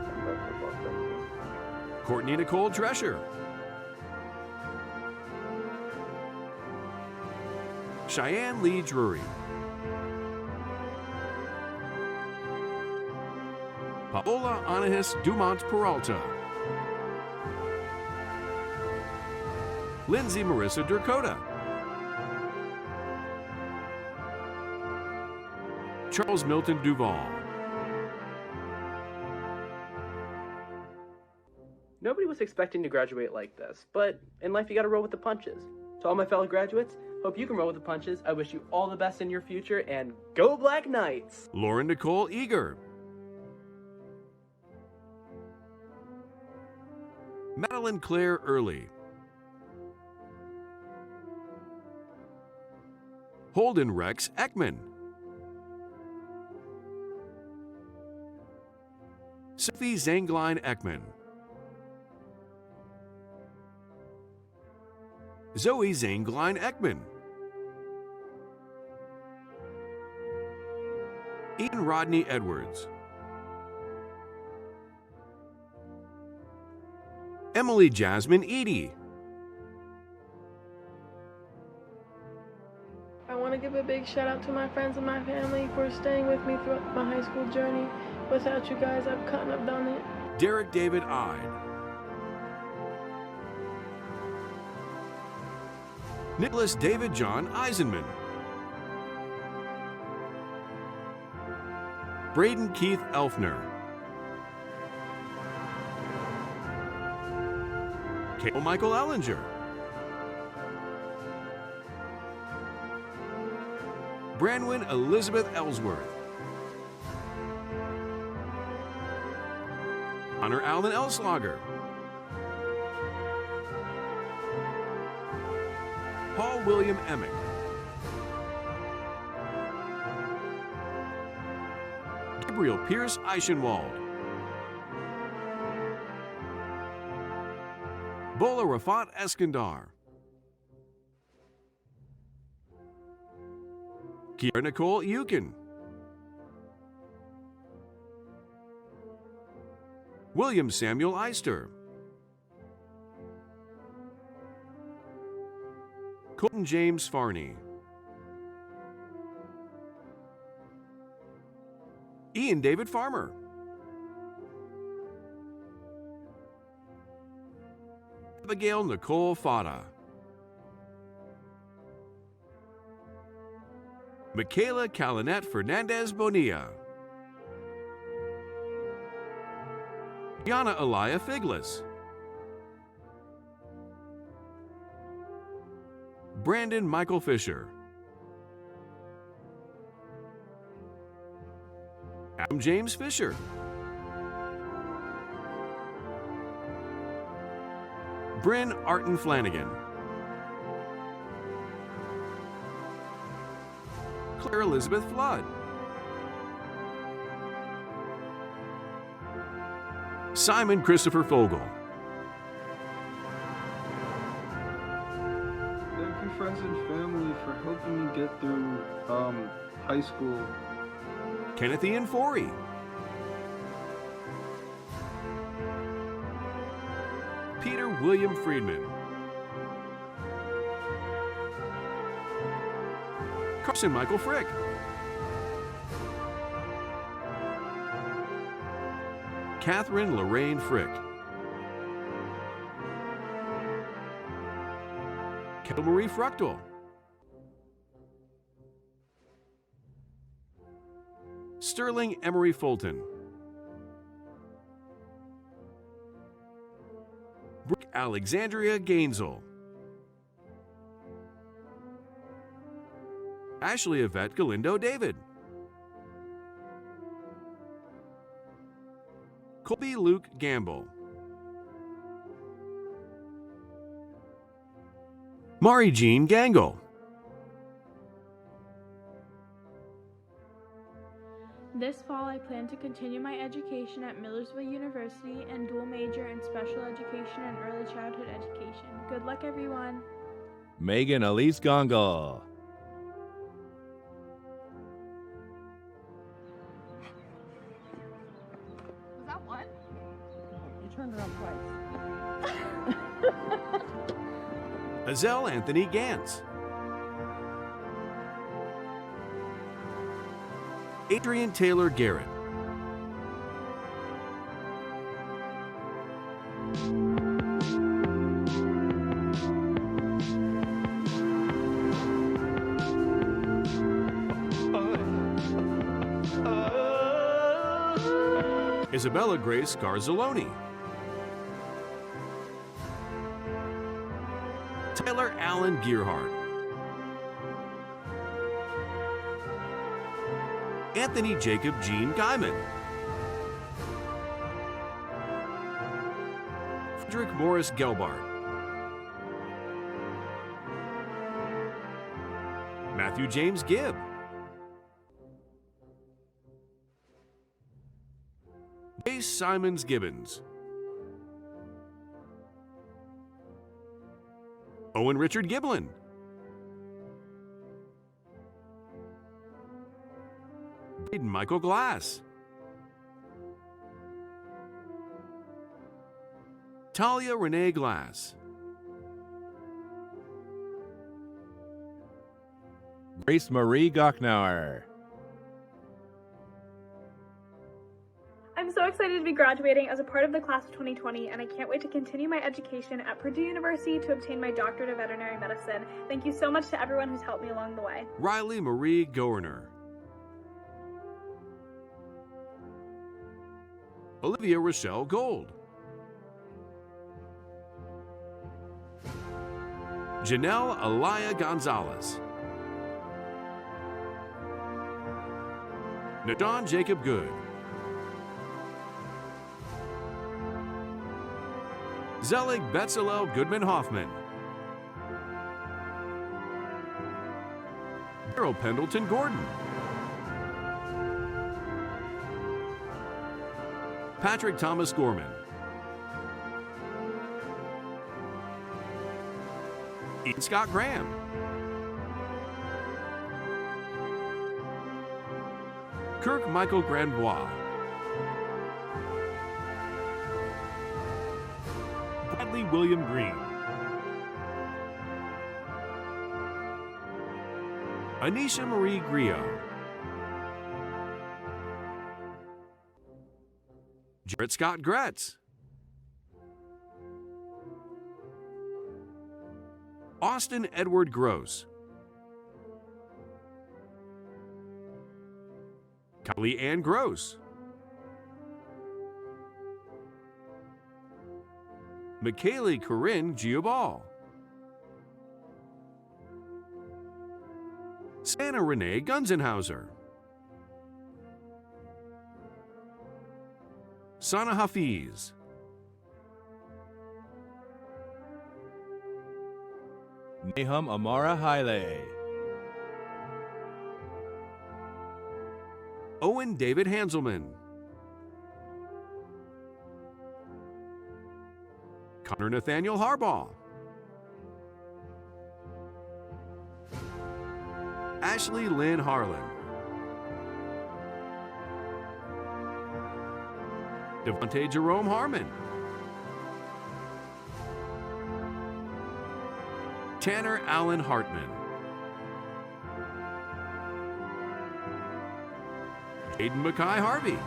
and best of luck, everyone. Courtney Nicole Drescher, Cheyenne Lee Drury, Paola Anahis Dumont Peralta, Lindsay Marissa Durkota, Charles Milton Duval. Nobody was expecting to graduate like this, but in life you gotta roll with the punches. To all my fellow graduates, hope you can roll with the punches. I wish you all the best in your future, and go Black Knights! Lauren Nicole Eager, Madeline Claire Early, Holden Rex Ekman, Sophie Zangline Ekman, Zoe Zangline Ekman, Ian Rodney Edwards, Emily Jasmine Eady, I want to give a big shout out to my friends and my family for staying with me throughout my high school journey. Without you guys, I couldn't have done it. Derek David Ide, Nicholas David John Eisenman, Braden Keith Elfner, Cale Michael Ellinger, Branwyn Elizabeth Ellsworth, Connor Allen Elslager, Paul William Emick, Gabriel Pierce Eichenwald, Bola Rafat Eskandar, Kiara Nicole Eukin, William Samuel Eister, Colton James Farney, Ian David Farmer, Abigail Nicole Fada, Michaela Calinette Fernandez Bonilla, Gianna Elia Figlis, Brandon Michael Fisher, Adam James Fisher, Bryn Arton Flanagan, Claire Elizabeth Flood, Simon Christopher Fogel, Thank you, friends and family, for helping me get through high school. Kenneth Ian Forey, Peter William Friedman, Carson Michael Frick, Catherine Lorraine Frick, Kendall Marie Fruchtel, Sterling Emery Fulton, Brooke Alexandria Gainsel, Ashley Yvette Galindo David, Colby Luke Gamble, Mari Jean Gangle, This fall, I plan to continue my education at Millersville University and dual major in special education and early childhood education. Good luck, everyone. Megan Elise Gongal. Was that one? You turned around twice. Hazel Anthony Gantz, Adrian Taylor Garrett, Isabella Grace Garzaloni, Tyler Allen Gearhart, Anthony Jacob Jean Guyman, Frederick Morris Gelbart, Matthew James Gibb, Jace Simons Gibbons, Owen Richard Giblin, Braden Michael Glass, Talia Renee Glass, Grace Marie Gocknauer. I'm so excited to be graduating as a part of the class of 2020, and I can't wait to continue my education at Purdue University to obtain my doctorate of veterinary medicine. Thank you so much to everyone who's helped me along the way. Riley Marie Goerner. Olivia Rochelle Gold. Janelle Alaya Gonzalez. Nadon Jacob Good. Zelig Betzalel Goodman Hoffman. Daryl Pendleton Gordon. Patrick Thomas Gorman. Ian Scott Graham. Kirk Michael Grandbois. Bradley William Green. Anisha Marie Griot. Jarrett Scott Gretz. Austin Edward Gross. Kylie Ann Gross. McKaylee Corinne Giobal. Santa Renee Gunzenhauser. Sana Hafiz. Nahum Amara Haile. Owen David Hanselman. Connor Nathaniel Harbaugh. Ashley Lynn Harlan. Devontae Jerome Harmon. Tanner Allen Hartman. Aiden Mackay Harvey.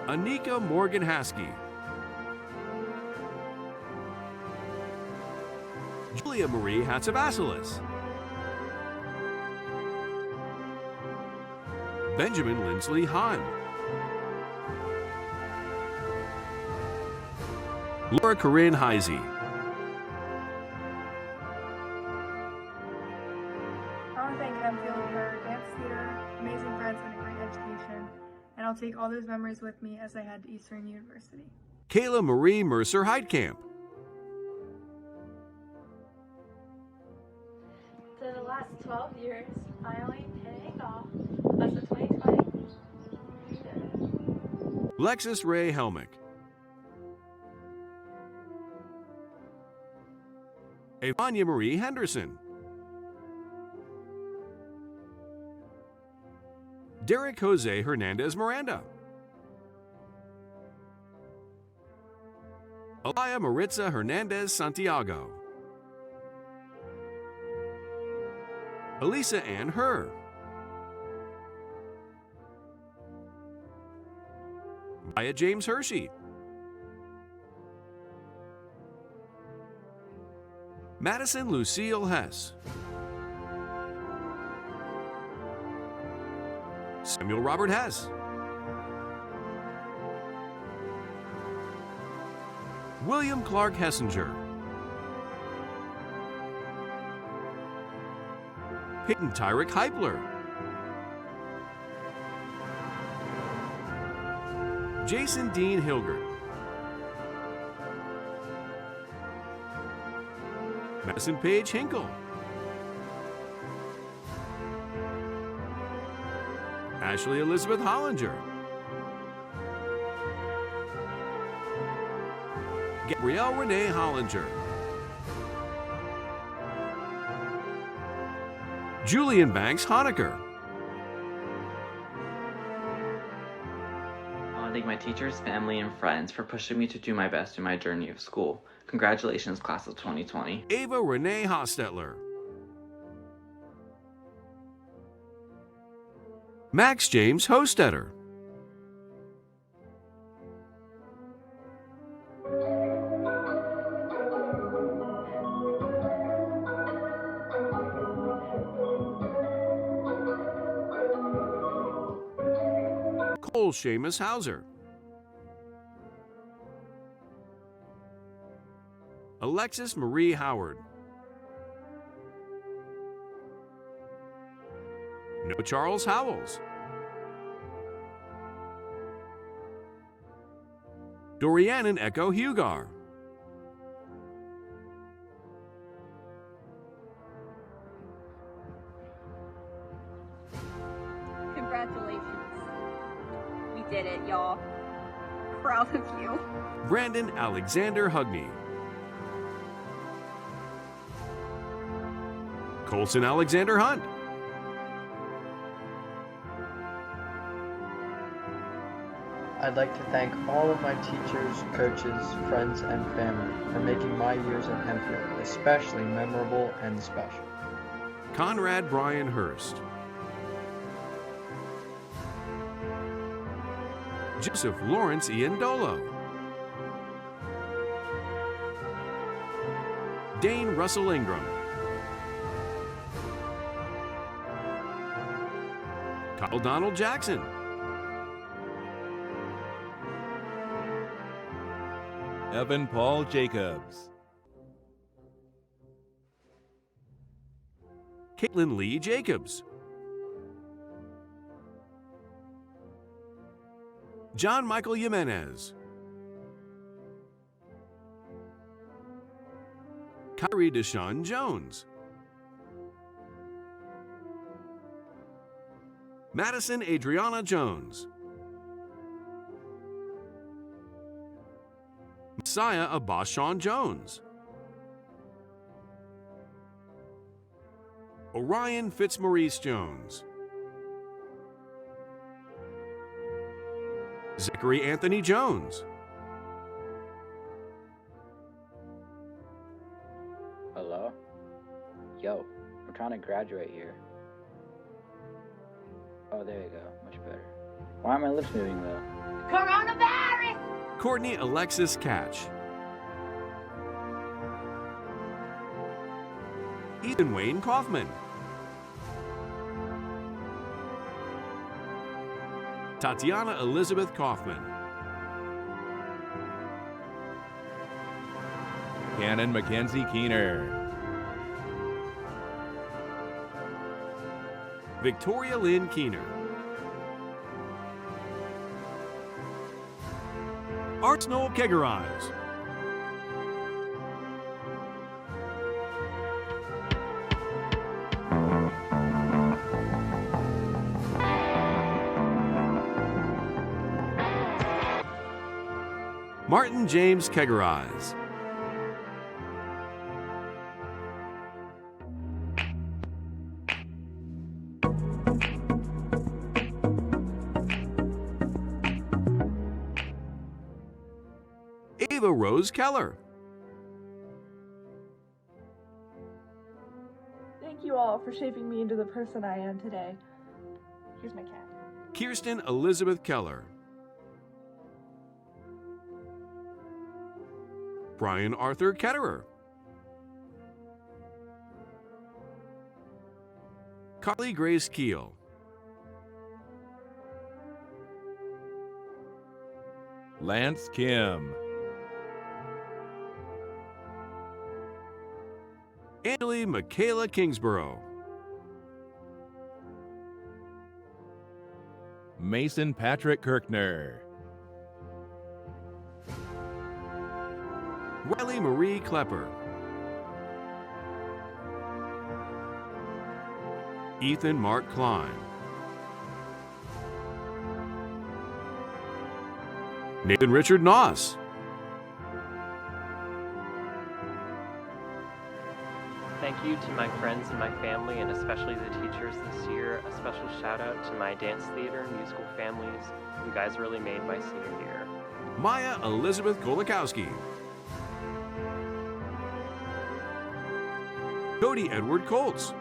Anika Morgan Haskey. Julia Marie Hatzavasilis. Benjamin Lindsley Hahn. Laura Corinne Heisey. I want to thank Hempfield for dance theater, amazing friends, and a great education. And I'll take all those memories with me as I head to Eastern University. Kayla Marie Mercer Heitkamp. For the last 12 years, I only paid off as the 2020 we did it. Lexus Ray Helmick. Evania Marie Henderson. Derek Jose Hernandez Miranda. Alaya Maritza Hernandez Santiago. Elisa Ann Herr. Maya James Hershey. Madison Lucille Hess. Samuel Robert Hess. William Clark Hessinger. Peyton Tyrick Heipler. Jason Dean Hilgert. Madison Paige Hinkle. Ashley Elizabeth Hollinger. Gabrielle Renee Hollinger. Julian Banks Honecker. Thank thank my teachers, family, and friends for pushing me to do my best in my journey of school. Congratulations, class of 2020. Ava Renee Hostetler. Max James Hostetter. Cole Seamus Hauser. Alexis Marie Howard. No Charles Howells. Dorianan Echo Hugar. Congratulations. We did it, y'all. Proud of you. Brandon Alexander Hugney. Colson Alexander Hunt. I'd like to thank all of my teachers, coaches, friends, and family for making my years at Hempfield especially memorable and special. Conrad Brian Hurst. Joseph Lawrence Iandolo. Dane Russell Ingram. Kyle Donald Jackson. Evan Paul Jacobs. Caitlin Lee Jacobs. John Michael Jimenez. Kyrie Deshaun Jones. Madison Adriana Jones. Messiah Abashawn Jones. Orion Fitzmaurice Jones. Zachary Anthony Jones. Hello? Yo, we're trying to graduate here. Oh, there you go. Much better. Why aren't my lips moving though? Coronavirus! Courtney Alexis Catch. Ethan Wayne Kaufman. Tatiana Elizabeth Kaufman. Cannon Mackenzie Keener. Victoria Lynn Keener. Arsenal Keggerize. Martin James Keggerize. Ava Rose Keller. Thank you all for shaping me into the person I am today. Here's my cat. Kirsten Elizabeth Keller. Brian Arthur Ketterer. Carly Grace Keel. Lance Kim. Angeli Michaela Kingsborough. Mason Patrick Kirkner. Riley Marie Klepper. Ethan Mark Klein. Nathan Richard Noss. Thank you to my friends and my family, and especially the teachers this year. A special shout out to my dance theater and musical families. You guys really made my senior year. Maya Elizabeth Golikowski. Cody Edward Colts.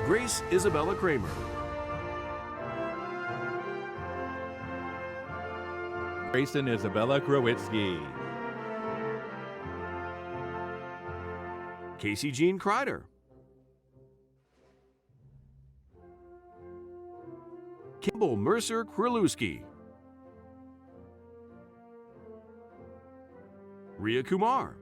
Grace Isabella Kramer. Grayson Isabella Krowitsky. Casey Jean Kreider. Kimball Mercer Krylewski. Ria Kumar.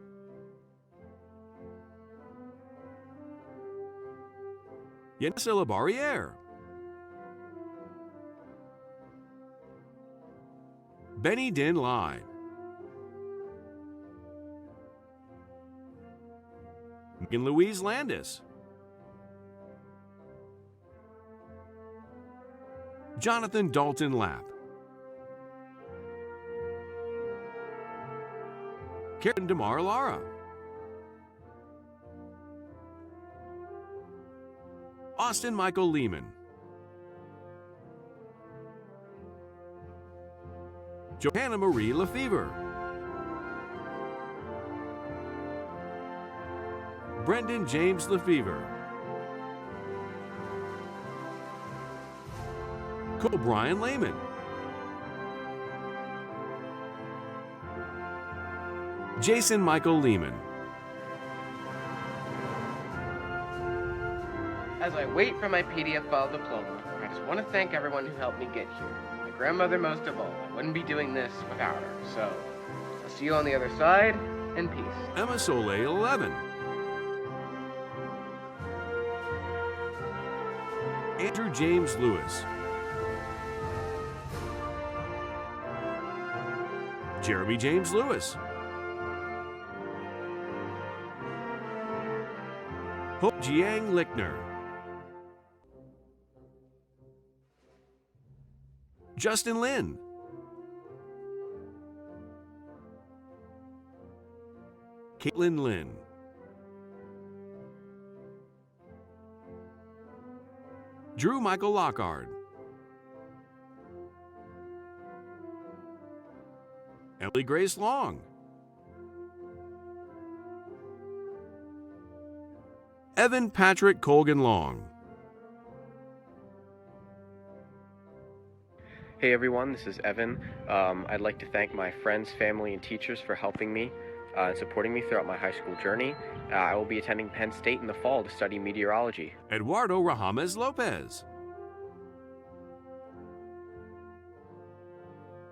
Yenisa Barriere. Benny Din Lai. Megan Louise Landis. Jonathan Dalton Lapp. Karen DeMar Lara. Austin Michael Lehman. Johanna Marie Lefevre. Brendan James Lefevre. Cole Brian Lehman. Jason Michael Lehman. As I wait for my PDF file diploma, I just want to thank everyone who helped me get here. My grandmother most of all. I wouldn't be doing this without her. So, I'll see you on the other side, and peace. Emma Soleil 11. Andrew James Lewis. Jeremy James Lewis. Hope Jiang Lichtner. Justin Lin. Caitlin Lin. Drew Michael Lockard. Emily Grace Long. Evan Patrick Colgan Long. Hey everyone, this is Evan. I'd like to thank my friends, family, and teachers for helping me and supporting me throughout my high school journey. I will be attending Penn State in the fall to study meteorology. Eduardo Rahames Lopez.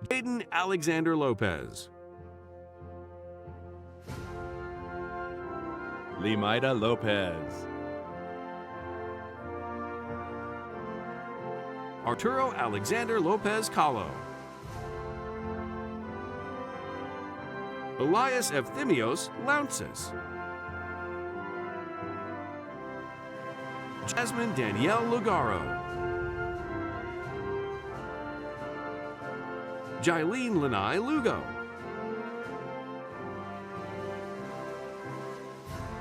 Jaden Alexander Lopez. Limaida Lopez. Arturo Alexander Lopez Calo. Elias Efthymios Lounces. Jasmine Danielle Lugaro. Jailene Lanai Lugo.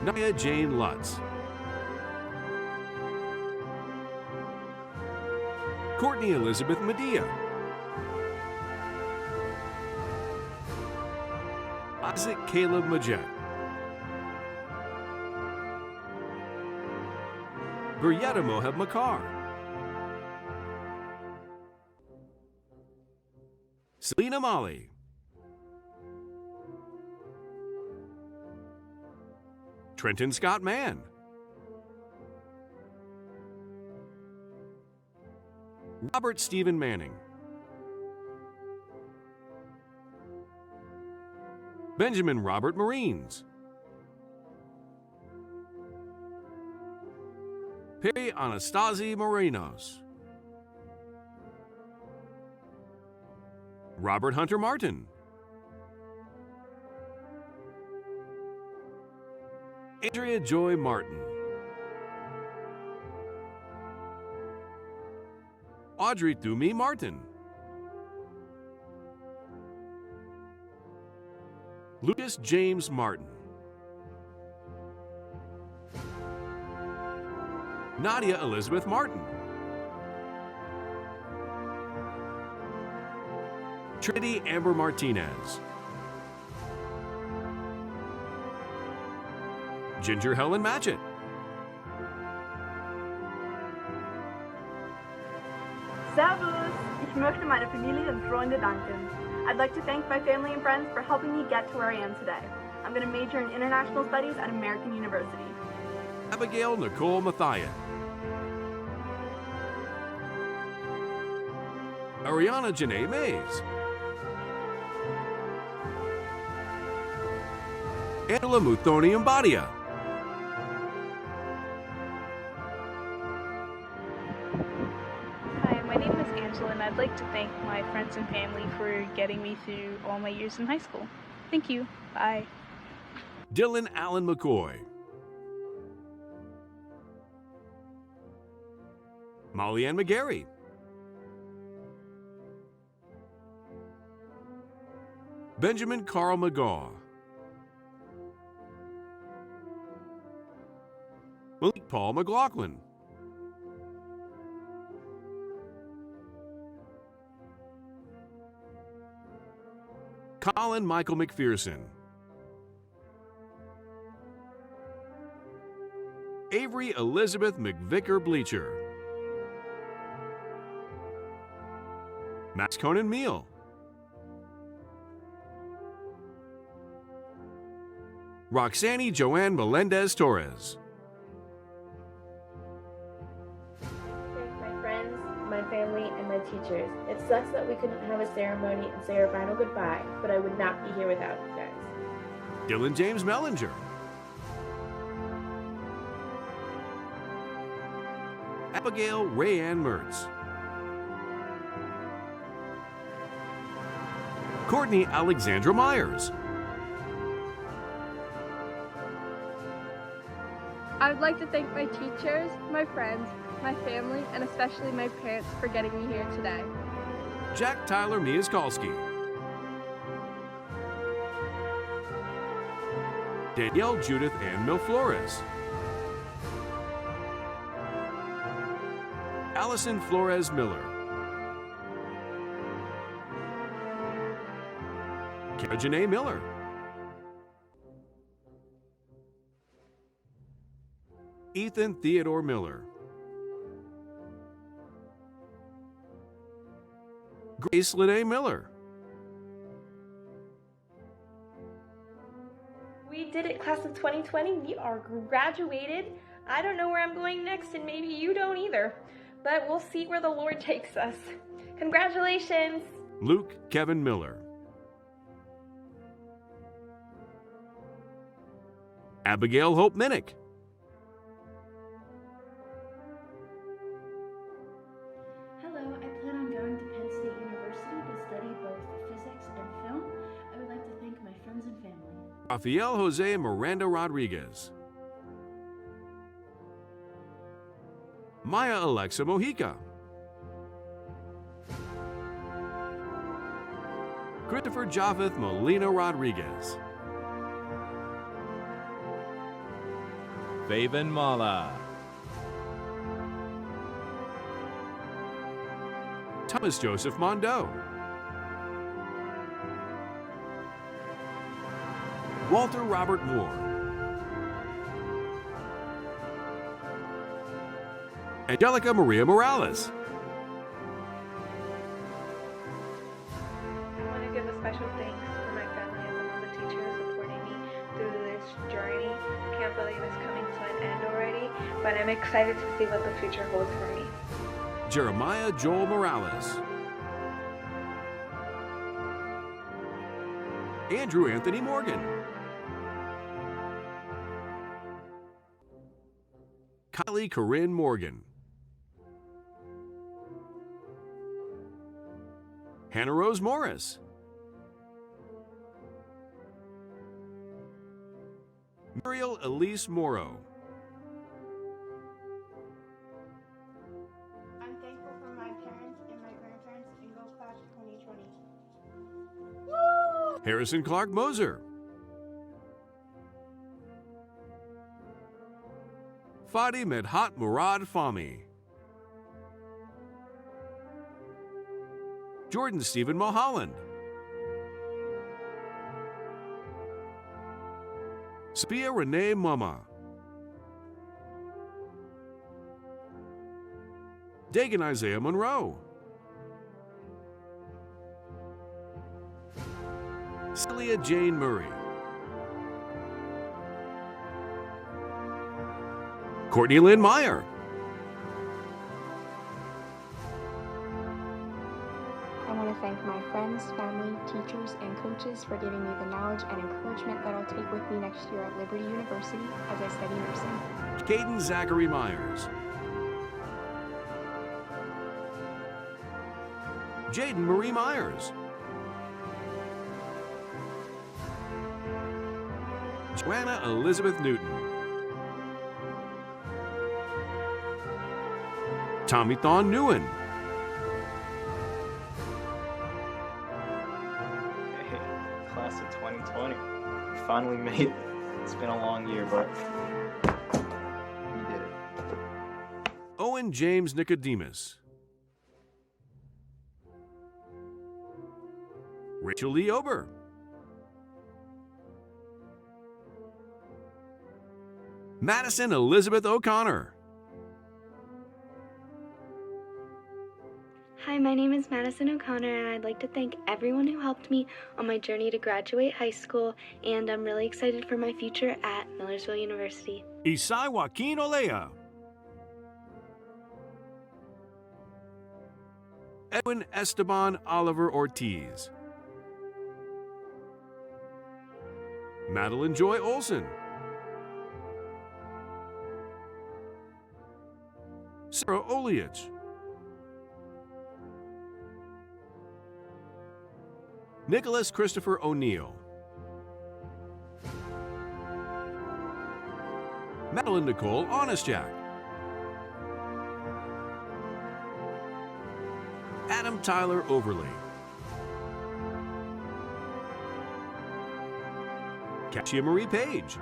Naya Jane Lutz. Courtney Elizabeth Medea. Isaac Caleb Majet. Guryetta Moheb Makar. Selena Mali. Trenton Scott Mann. Robert Stephen Manning. Benjamin Robert Marines. Perry Anastasi Morenos. Robert Hunter Martin. Andrea Joy Martin. Audrey Thumi Martin. Luca Lucas James Martin. Nadia Elizabeth Martin. Trinity Amber Martinez. Ginger Helen Matchett. Servus! Ich möchte meine Familie und Freunde danken. I'd like to thank my family and friends for helping me get to where I am today. I'm going to major in international studies at American University. Abigail Nicole Mathias. Ariana Janae Mays. Angela Muthoni Mbadia. Hi, my name is Angela, and I'd like to thank my friends and family for getting me through all my years in high school. Thank you. Bye. Dylan Allen McCoy. Molly Ann McGarry. Benjamin Carl McGaw. Malik Paul McLaughlin. Colin Michael McPherson. Avery Elizabeth McVicker Bleacher. Max Conan Meal. Roxanne Joanne Melendez Torres. Thank my friends, my family, and my teachers. It sucks that we couldn't have a ceremony and say our final goodbye, but I would not be here without you guys. Dylan James Mellinger. Abigail Rayanne Mertz. Courtney Alexandra Myers. I would like to thank my teachers, my friends, my family, and especially my parents for getting me here today. Jack Tyler Miaskalski. Danielle Judith Ann Milflores. Allison Flores Miller. Kara Janae Miller. Ethan Theodore Miller. Grace Lene Miller. We did it, class of 2020. We are graduated. I don't know where I'm going next, and maybe you don't either. But we'll see where the Lord takes us. Congratulations. Luke Kevin Miller. Abigail Hope Minnick. Hello, I plan on going to Penn State University to study both physics and film. I would like to thank my friends and family. Rafael Jose Miranda Rodriguez. Maya Alexa Mojica. Christopher Javeth Molina Rodriguez. Faven Mala. Thomas Joseph Mondo. Walter Robert Moore. Angelica Maria Morales. I want to give a special thanks for my family and all the teachers supporting me through this journey. I can't believe it's coming to an end already, but I'm excited to see what the future holds for me. Jeremiah Joel Morales. Andrew Anthony Morgan. Kylie Corinne Morgan. Hannah Rose Morris. Muriel Elise Morrow. I'm thankful for my parents and my grandparents and go class 2020. Harrison Clark Moser. Fadi Medhat Murad Fahmy. Jordan Stephen Mulholland. Sophia Renee Mumma. Dagan Isaiah Monroe. Celia Jane Murray. Courtney Lynn Meyer. I want to thank my friends, family, teachers, and coaches for giving me the knowledge and encouragement that I'll take with me next year at Liberty University as I study nursing. Caden Zachary Myers. Jaden Marie Myers. Joanna Elizabeth Newton. Tommy Thon Newen. Hey, class of 2020. We finally made it. It's been a long year, but we did it. Owen James Nicodemus. Rachel Lee Ober. Madison Elizabeth O'Connor. Hi, my name is Madison O'Connor, and I'd like to thank everyone who helped me on my journey to graduate high school, and I'm really excited for my future at Millersville University. Isai Joaquin Olea. Edwin Esteban Oliver Ortiz. Madeline Joy Olson. Sarah Oliach. Nicholas Christopher O'Neill. Madeline Nicole Honestjack. Adam Tyler Overly. Kashia Marie Page.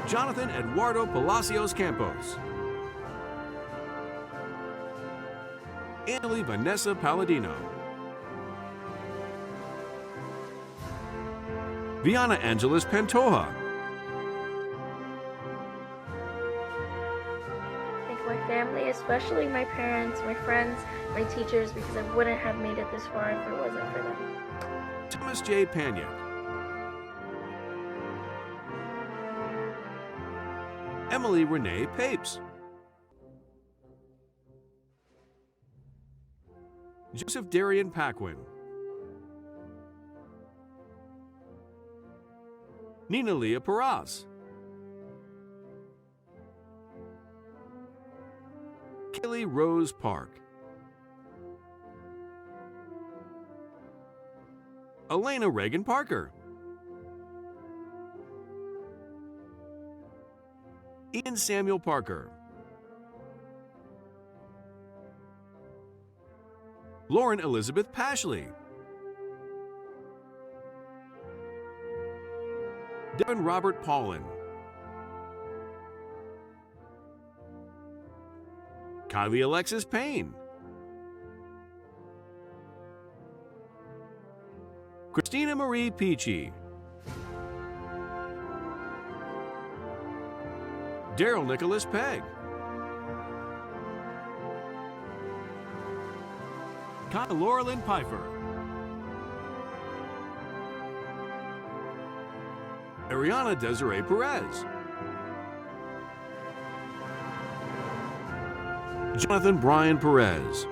Jonathan Eduardo Palacios Campos. Annalie Vanessa Palladino. Viana Angeles Pantoja. Thank my family, especially my parents, my friends, my teachers, because I wouldn't have made it this far if it wasn't for them. Thomas J. Paniak. Emily Renee Papes. Joseph Darian Paquin. Nina Leah Paras. Kaylee Rose Park. Elena Reagan Parker. Ian Samuel Parker. Lauren Elizabeth Pashley. Devin Robert Paulin. Kylie Alexis Payne. Christina Marie Peachy. Daryl Nicholas Pegg. Kyle Laurelyn Pfeiffer. Ariana Desiree Perez. Jonathan Brian Perez.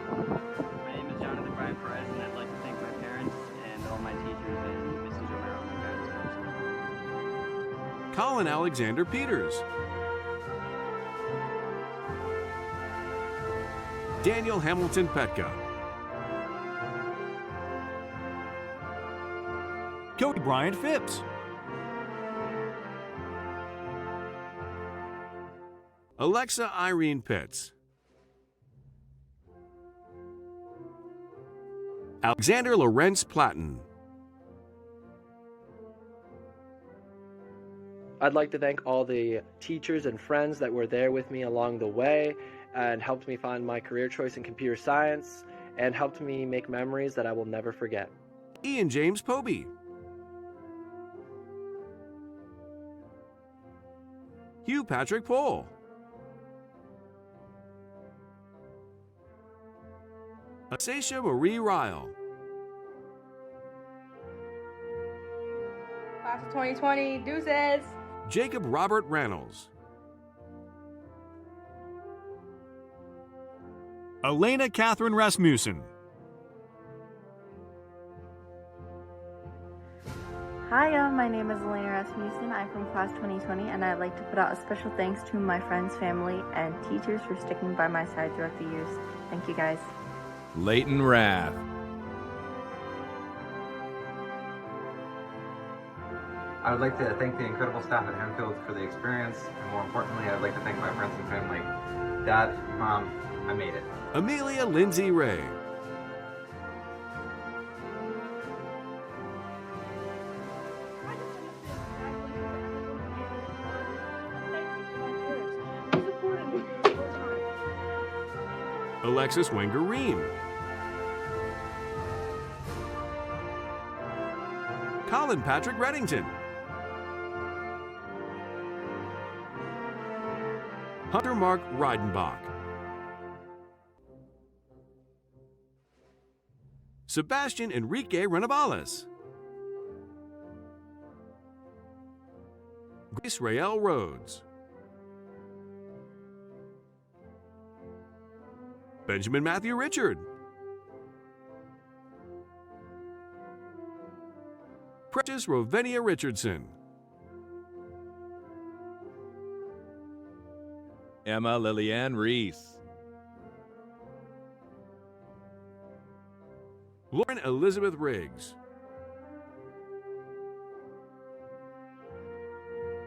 My name is Jonathan Brian Perez, and I'd like to thank my parents and all my teachers and Mrs. Romero, my guidance counselor. Colin Alexander Peters. Daniel Hamilton Petka. Cody Bryant Phipps. Alexa Irene Pitts. Alexander Lawrence Platten. I'd like to thank all the teachers and friends that were there with me along the way and helped me find my career choice in computer science and helped me make memories that I will never forget. Ian James Pobey. Hugh Patrick Pohl. Asacia Marie Ryle. Class of 2020, deuces. Jacob Robert Rannells. Elena Catherine Rasmussen. Hi, my name is Elena Rasmussen. I'm from class 2020, and I'd like to put out a special thanks to my friends, family, and teachers for sticking by my side throughout the years. Thank you, guys. Leighton Rath. I would like to thank the incredible staff at Hempfield for the experience, and more importantly, I'd like to thank my friends and family. Dad, Mom, I made it. Amelia Lindsay Ray. Alexis Wenger-Ream. Colin Patrick Reddington. Hunter Mark Reidenbach. Sebastian Enrique Renovales. Grace Rael Rhodes. Benjamin Matthew Richard. Precious Rovenia Richardson. Emma Lillian Reese. Lauren Elizabeth Riggs.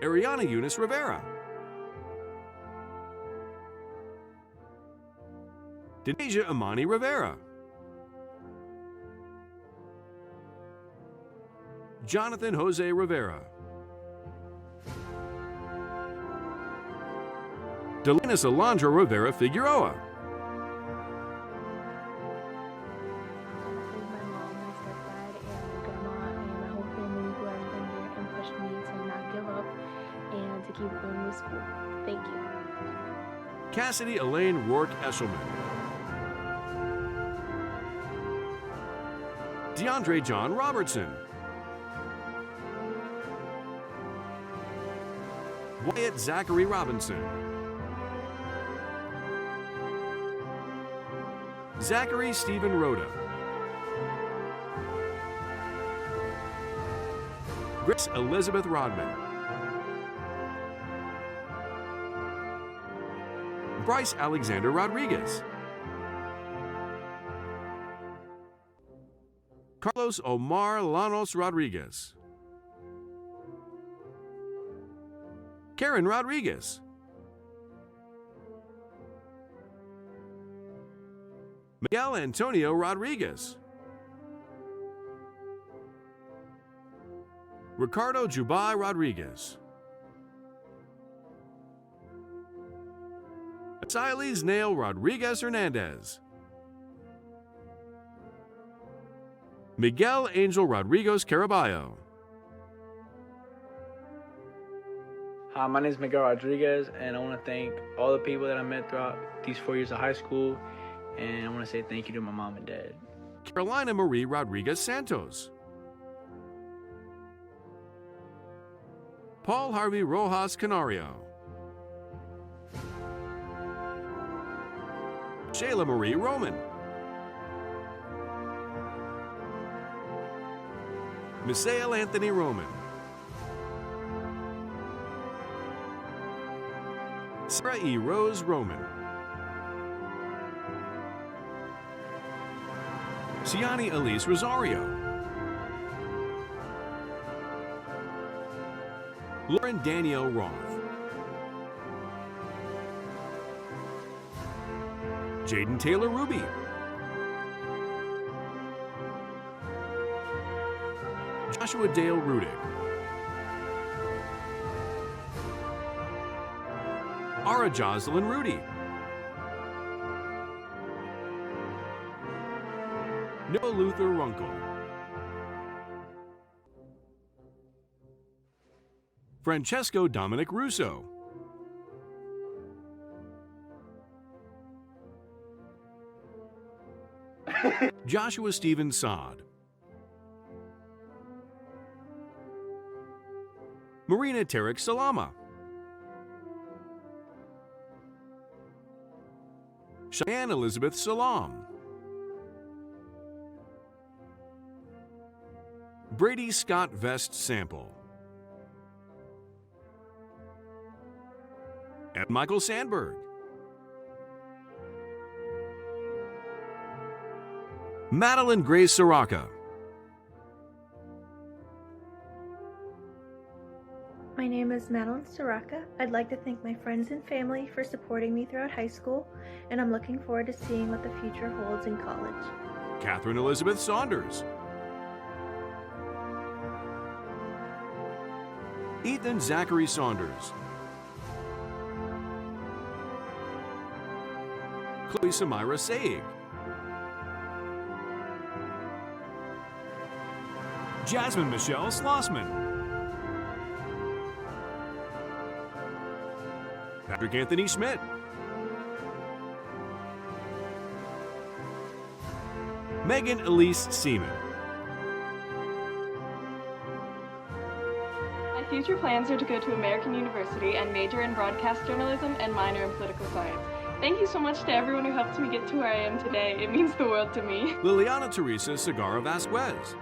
Ariana Eunice Rivera. Denasia Amani Rivera. Jonathan Jose Rivera. Delina Alondra Rivera Figueroa. Keep going to school. Thank you. Cassidy Elaine Rourke Eshelman. DeAndre John Robertson. Wyatt Zachary Robinson. Zachary Stephen Rhoda. Grace Elizabeth Rodman. Bryce Alexander Rodriguez. Carlos Omar Lanos Rodriguez. Karen Rodriguez. Miguel Antonio Rodriguez. Ricardo Jubai Rodriguez. Siles Nail Rodriguez Hernandez. Miguel Angel Rodriguez Caraballo. Hi, my name is Miguel Rodriguez, and I want to thank all the people that I met throughout these 4 years of high school, and I want to say thank you to my mom and dad. Carolina Marie Rodriguez Santos. Paul Harvey Rojas Canario. Shayla Marie Roman. Misael Anthony Roman. Sarah E. Rose Roman. Siani Elise Rosario. Lauren Danielle Roth. Jaden Taylor Ruby. Joshua Dale Rudick, Ara Jocelyn Rudy, Noah Luther Runkle, Francesco Dominic Russo, Joshua Stephen Sod, Marina Tarek Salama, Cheyenne Elizabeth Salam, Brady Scott Vest Sample, and Michael Sandberg, Madeline Grace Soraka, My name is Madeline Soraka. I'd like to thank my friends and family for supporting me throughout high school, and I'm looking forward to seeing what the future holds in college. Catherine Elizabeth Saunders, Ethan Zachary Saunders, Chloe Samira Saig, Jasmine Michelle Schlossman, Patrick Anthony Schmidt, Megan Elise Seaman, My future plans are to go to American University and major in broadcast journalism and minor in political science. Thank you so much to everyone who helped me get to where I am today. It means the world to me. Liliana Teresa Segarra Vasquez,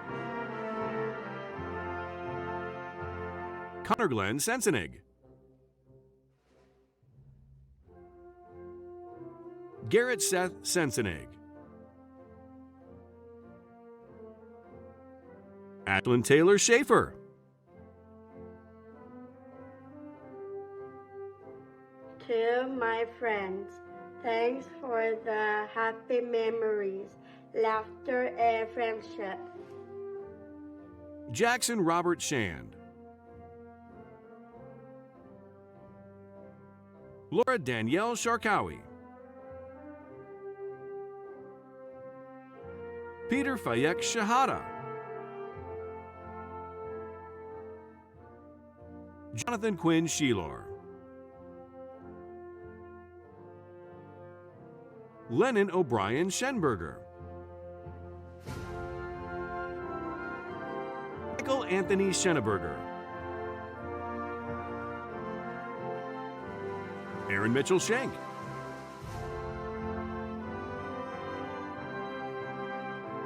Connor Glenn Sensenig, Garrett Seth Sensenig, Atlin Taylor Schaefer, To my friends, thanks for the happy memories, laughter, and friendship. Jackson Robert Shand, Laura Danielle Sharkawi, Peter Fayek Shahada, Jonathan Quinn Sheelor, Lennon O'Brien Schenberger, Michael Anthony Schenneberger, Aaron Mitchell Schenk,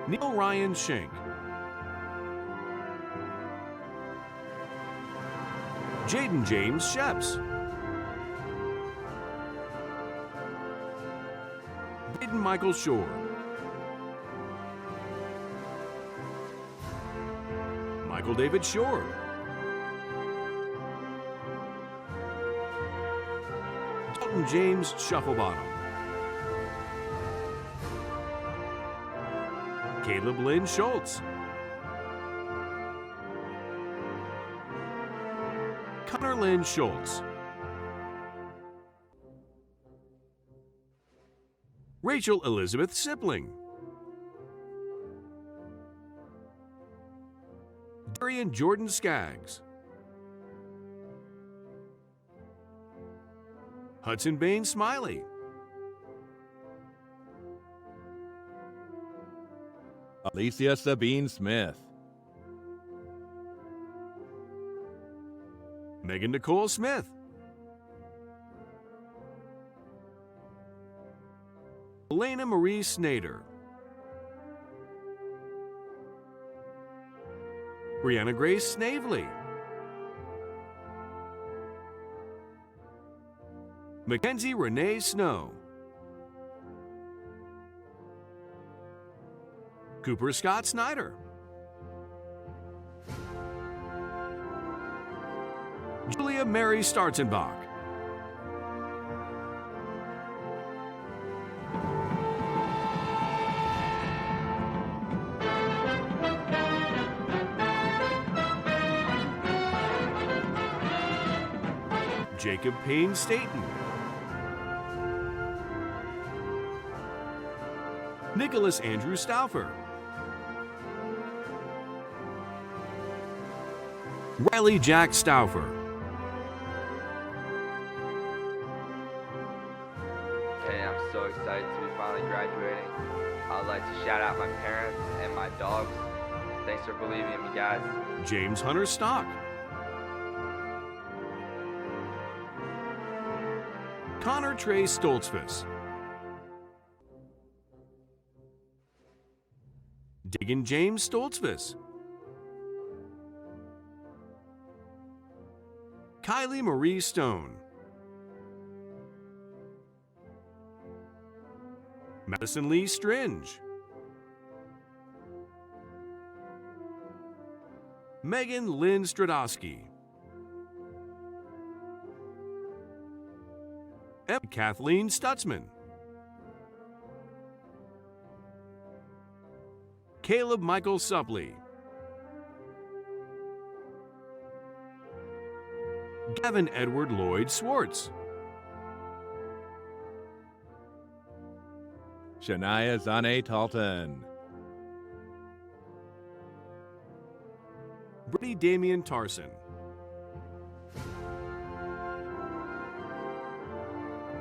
Neil Ryan Schenk, Jaden James Sheps, Braden Michael Shore, Michael David Shore, Dalton James Shufflebottom, Caleb Lynn Schultz, Connor Lynn Schultz, Rachel Elizabeth Sipling, Darian Jordan Skaggs, Hudson Bain Smiley, Alicia Sabine Smith, Megan Nicole Smith, Elena Marie Snader, Brianna Grace Snavely, Mackenzie Renee Snow, Cooper Scott Snyder, Julia Mary Starzenbach, Jacob Payne Staten, Nicholas Andrew Stauffer, Riley Jack Stauffer, Hey, I'm so excited to be finally graduating. I'd like to shout out my parents and my dogs. Thanks for believing in me, guys. James Hunter Stock, Connor Trey Stoltzfus, Diggin James Stoltzfus, Kylie Marie Stone, Madison Lee Stringe, Megan Lynn Stradowski, Kathleen Stutzman, Caleb Michael Suppley, Gavin Edward Lloyd Swartz, Shania Zane Talton, Brittany Damian Tarson,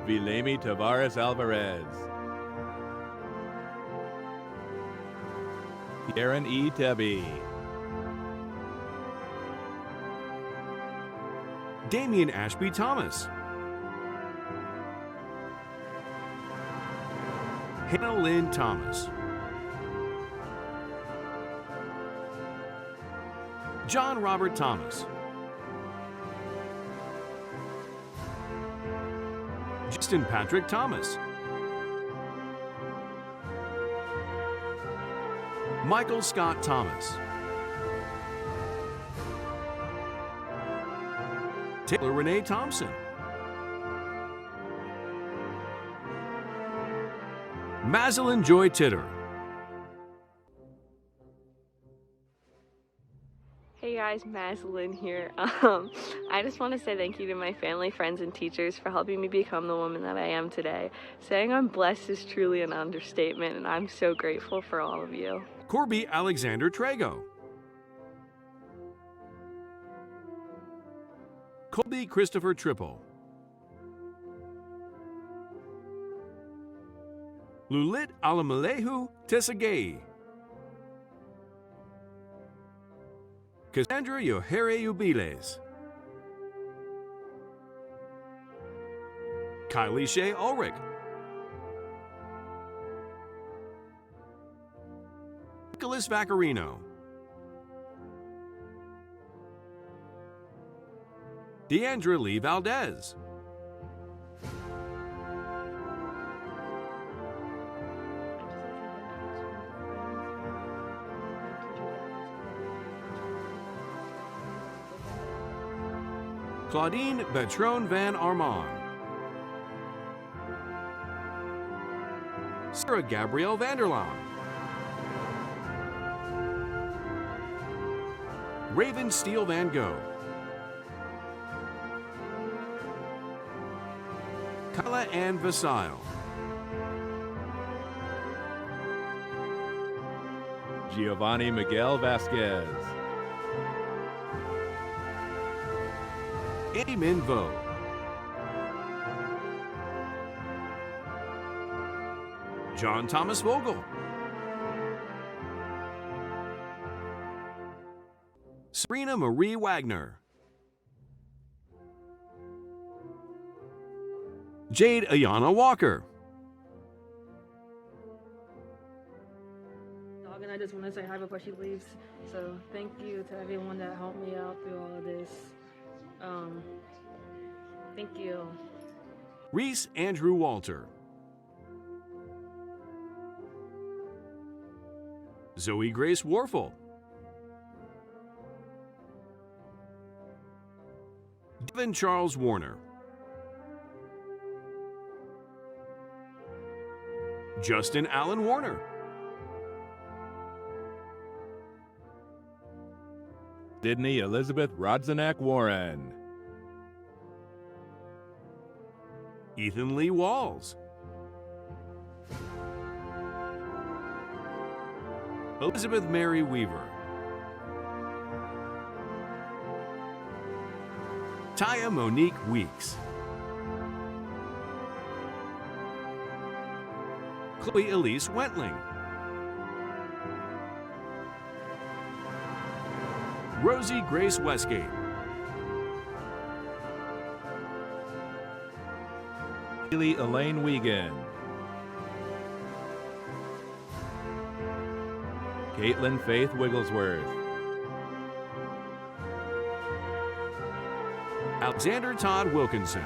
Vilemi Tavares Alvarez, Aaron E. Tebby, Damian Ashby Thomas, Hannah Lynn Thomas, John Robert Thomas, Justin Patrick Thomas, Michael Scott Thomas, Taylor Renee Thompson, Maslin Joy Titter, Hey guys, Maslin here. I just want to say thank you to my family, friends, and teachers for helping me become the woman that I am today. Saying I'm blessed is truly an understatement, and I'm so grateful for all of you. Corby Alexander Trago, Colby Christopher Triple, Lulit Alamalehu Tesagay, Cassandra Yohere Ubiles, Kylie Shea Ulrich, Nicholas Vaccarino, Deandra Lee Valdez, Claudine Bertrand Van Armand, Sarah Gabrielle Vanderlaan, Raven Steele Van Gogh, Kyla Ann Vasile, Giovanni Miguel Vasquez, Andy Min Vo, John Thomas Vogel, Serena Marie Wagner, Jade Ayana Walker, Dog and I just want to say hi before she leaves. So thank you to everyone that helped me out through all of this. Thank you. Reese Andrew Walter, Zoe Grace Warfel, Devin Charles Warner, Justin Allen Warner, Sydney Elizabeth Rodzanak Warren, Ethan Lee Walls. Elizabeth Mary Weaver. Taya Monique Weeks. Chloe Elise Wentling. Rosie Grace Westgate. Haley Elaine Wiegand. Caitlin Faith Wigglesworth. Alexander Todd Wilkinson.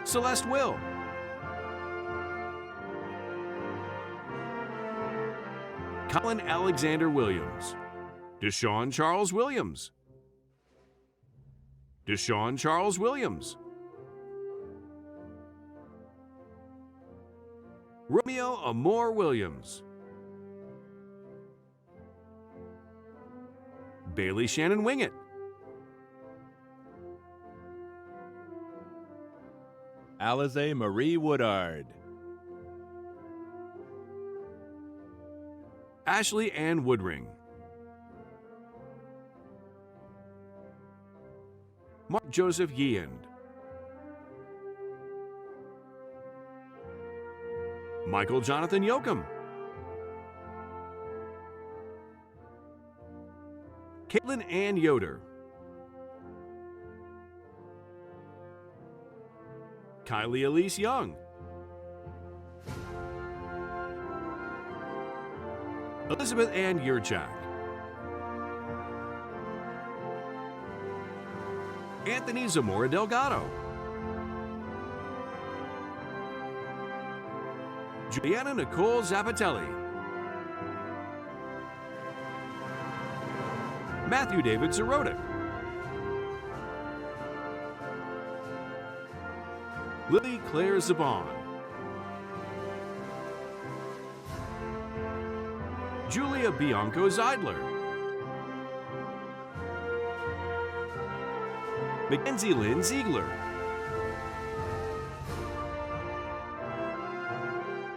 Celeste Will. Colin Alexander Williams. Deshaun Charles Williams. Deshaun Charles Williams. Romeo Amore Williams. Bailey Shannon Wingett. Alize Marie Woodard. Ashley Ann Woodring. Mark Joseph Yeand. Michael Jonathan Yoakum. Caitlin Ann Yoder. Kylie Elise Young. Elizabeth Ann Yurchak. Anthony Zamora Delgado. Juliana Nicole Zapatelli. Matthew David Zerotic. Lily Claire Zabon. Julia Bianco Zeidler. Mackenzie Lynn Ziegler.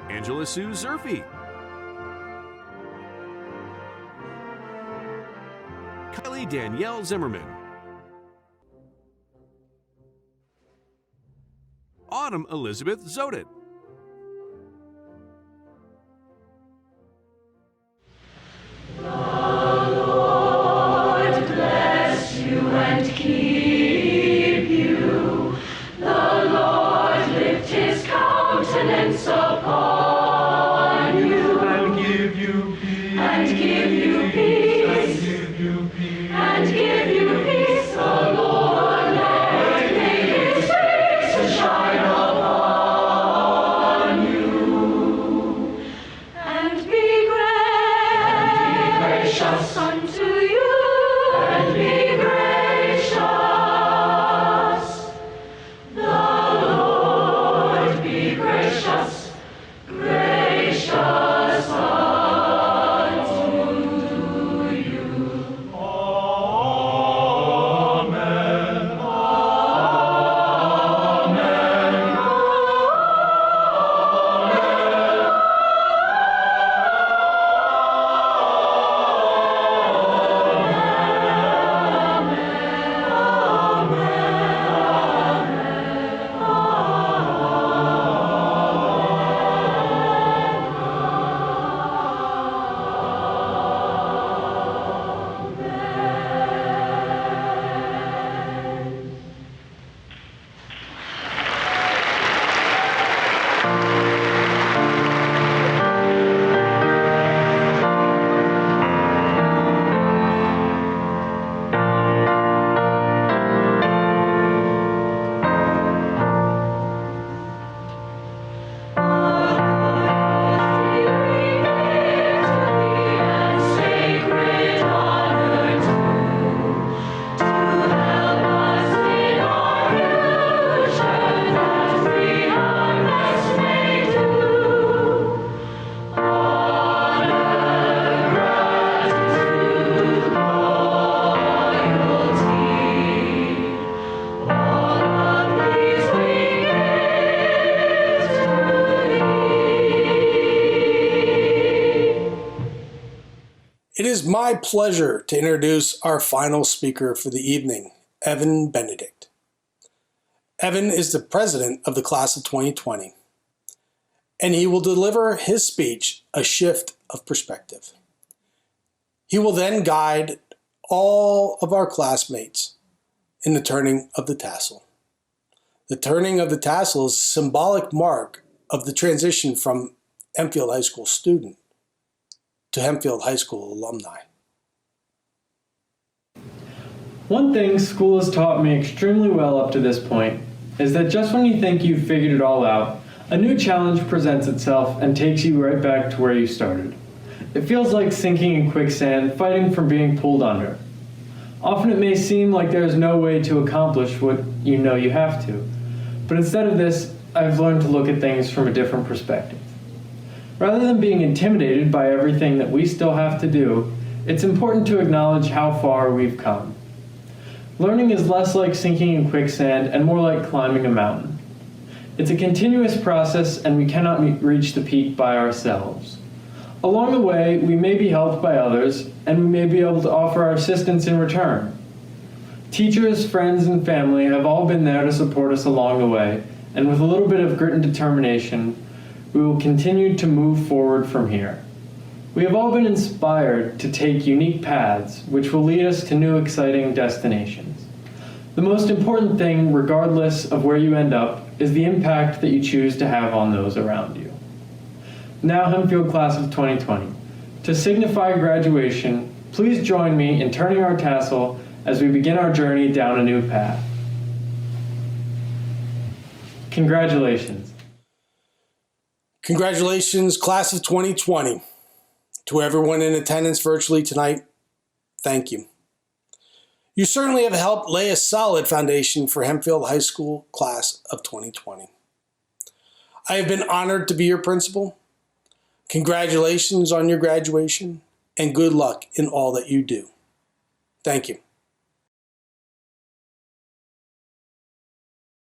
Angela Sue Zerfie. Kylie Danielle Zimmerman. Autumn Elizabeth Zodet. Made It is my pleasure to introduce our final speaker for the evening, Evan Benedict. Evan is the president of the class of 2020, and he will deliver his speech, A Shift of Perspective. He will then guide all of our classmates in the turning of the tassel. The turning of the tassel is a symbolic mark of the transition from Hempfield High School student to Hempfield High School alumni. One thing school has taught me extremely well up to this point is that just when you think you've figured it all out, a new challenge presents itself and takes you right back to where you started. It feels like sinking in quicksand, fighting from being pulled under. Often it may seem like there is no way to accomplish what you know you have to, but instead of this, I've learned to look at things from a different perspective. Rather than being intimidated by everything that we still have to do, it's important to acknowledge how far we've come. Learning is less like sinking in quicksand and more like climbing a mountain. It's a continuous process and we cannot reach the peak by ourselves. Along the way, we may be helped by others and we may be able to offer our assistance in return. Teachers, friends, and family have all been there to support us along the way, and with a little bit of grit and determination, we will continue to move forward from here. We have all been inspired to take unique paths which will lead us to new exciting destinations. The most important thing, regardless of where you end up, is the impact that you choose to have on those around you. Now, Hempfield Class of 2020, to signify graduation, please join me in turning our tassel as we begin our journey down a new path. Congratulations. Congratulations, Class of 2020. To everyone in attendance virtually tonight, thank you. You certainly have helped lay a solid foundation for Hempfield High School Class of 2020. I have been honored to be your principal. Congratulations on your graduation, and good luck in all that you do. Thank you.